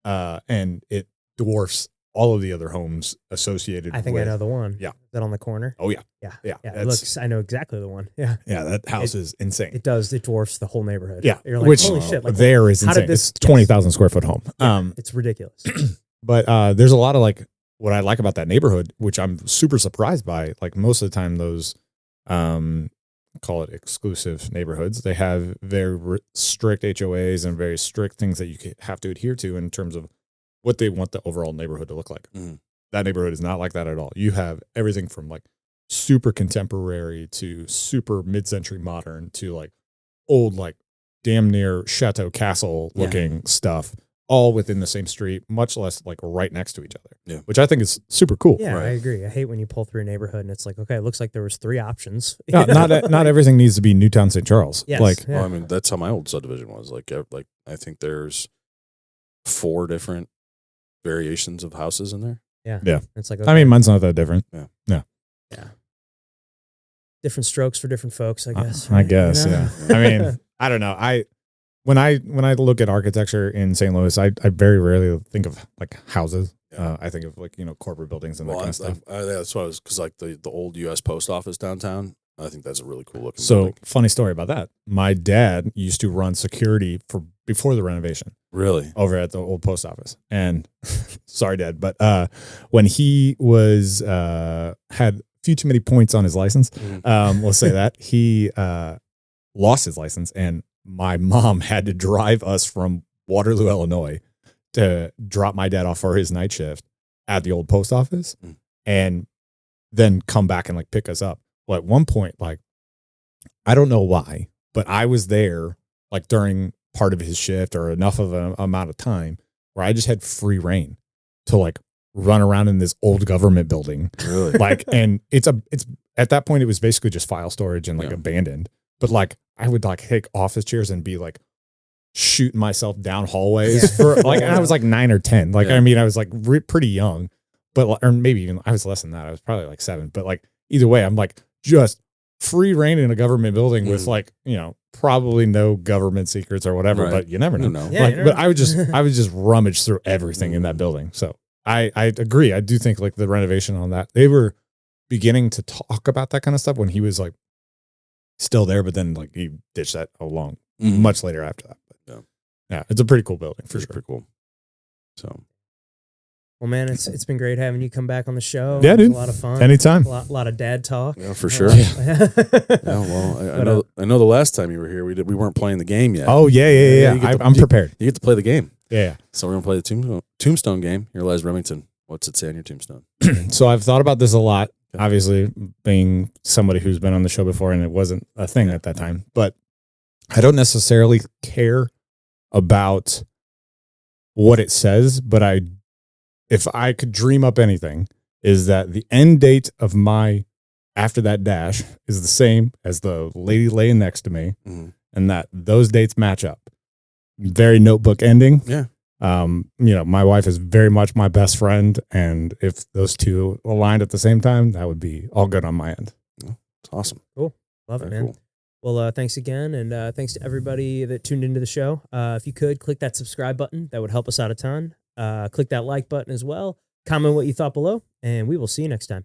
Yeah. And it dwarfs all of the other homes associated. I think I know the one. Yeah. Is that on the corner? Oh yeah. Yeah. It looks. I know exactly the one. Yeah. Yeah. That house is insane. It does. It dwarfs the whole neighborhood. Yeah. You're like, which holy shit! Like, there is how insane. did this? It's 20,000 square foot home. It's ridiculous. But there's a lot of like what I like about that neighborhood, which I'm super surprised by. Like most of the time, those call it exclusive neighborhoods, they have very strict HOAs and very strict things that you have to adhere to in terms of what they want the overall neighborhood to look like. That neighborhood is not like that at all. You have everything from like super contemporary to super mid-century modern to like old, like damn near chateau castle looking stuff, all within the same street, much less like right next to each other, which I think is super cool. Yeah, I agree. I hate when you pull through a neighborhood and it's like, okay, it looks like there was 3 options. Not everything needs to be Newtown St. Charles. Yes, like, well, I mean, that's how my old subdivision was. Like I think there's 4 different variations of houses in there. Yeah. Yeah. It's like, okay. I mean, mine's not that different. Yeah. different strokes for different folks, I guess. I guess, You know? yeah. I mean, I don't know. When I look at architecture in St. Louis, I very rarely think of like houses. Yeah. I think of like, corporate buildings and that Well, kind of stuff. that's what I was, because like the old U.S. Post Office downtown, I think that's a really cool looking So building. funny story about that. My dad used to run security before the renovation Really? over at the old post office. And sorry, Dad, but when he was had a few too many points on his license, we'll say that, he lost his license, and my mom had to drive us from Waterloo, Illinois, to drop my dad off for his night shift at the old post office, and then come back and like pick us up. Well, at one point, like, I don't know why, but I was there like during part of his shift or enough of an amount of time where I just had free reign to like run around in this old government building. Really? Like, and it's at that point, it was basically just file storage and like abandoned. But like, I would like take office chairs and be like shooting myself down hallways for like, and I was like 9 or 10. Like, I mean, I was like pretty young, but, or maybe even I was less than that. I was probably like 7, but like either way, I'm like just free reign in a government building with like, probably no government secrets or whatever, Right. but you never know. Yeah, Like, you never but I would just rummage through everything in that building. So I agree. I do think like the renovation on that, they were beginning to talk about that kind of stuff when he was like still there, but then like he ditched that along much later after that. But yeah, it's a pretty cool building for sure. Pretty cool. So, Well, man, it's been great having you come back on the show. Yeah, It was dude. a lot of fun. Anytime. A lot of dad talk. yeah, for sure. Yeah. Well, I know the last time you were here, we weren't playing the game yet. Oh yeah. you get to- I'm prepared. You get to play the game. Yeah. So we're going to play the tombstone game. Here lies Remington. What's it say on your tombstone? So I've thought about this a lot, obviously being somebody who's been on the show before and it wasn't a thing at that time, but I don't necessarily care about what it says, but if I could dream up anything, is that the end date of my after that dash is the same as the lady laying next to me, and that those dates match up. Very Notebook ending. Yeah. My wife is very much my best friend, and if those two aligned at the same time, that would be all good on my end. It's awesome. Cool. Love it, Very man. cool. Well, thanks again, and thanks to everybody that tuned into the show. If you could, click that subscribe button. That would help us out a ton. Click that like button as well. Comment what you thought below, and we will see you next time.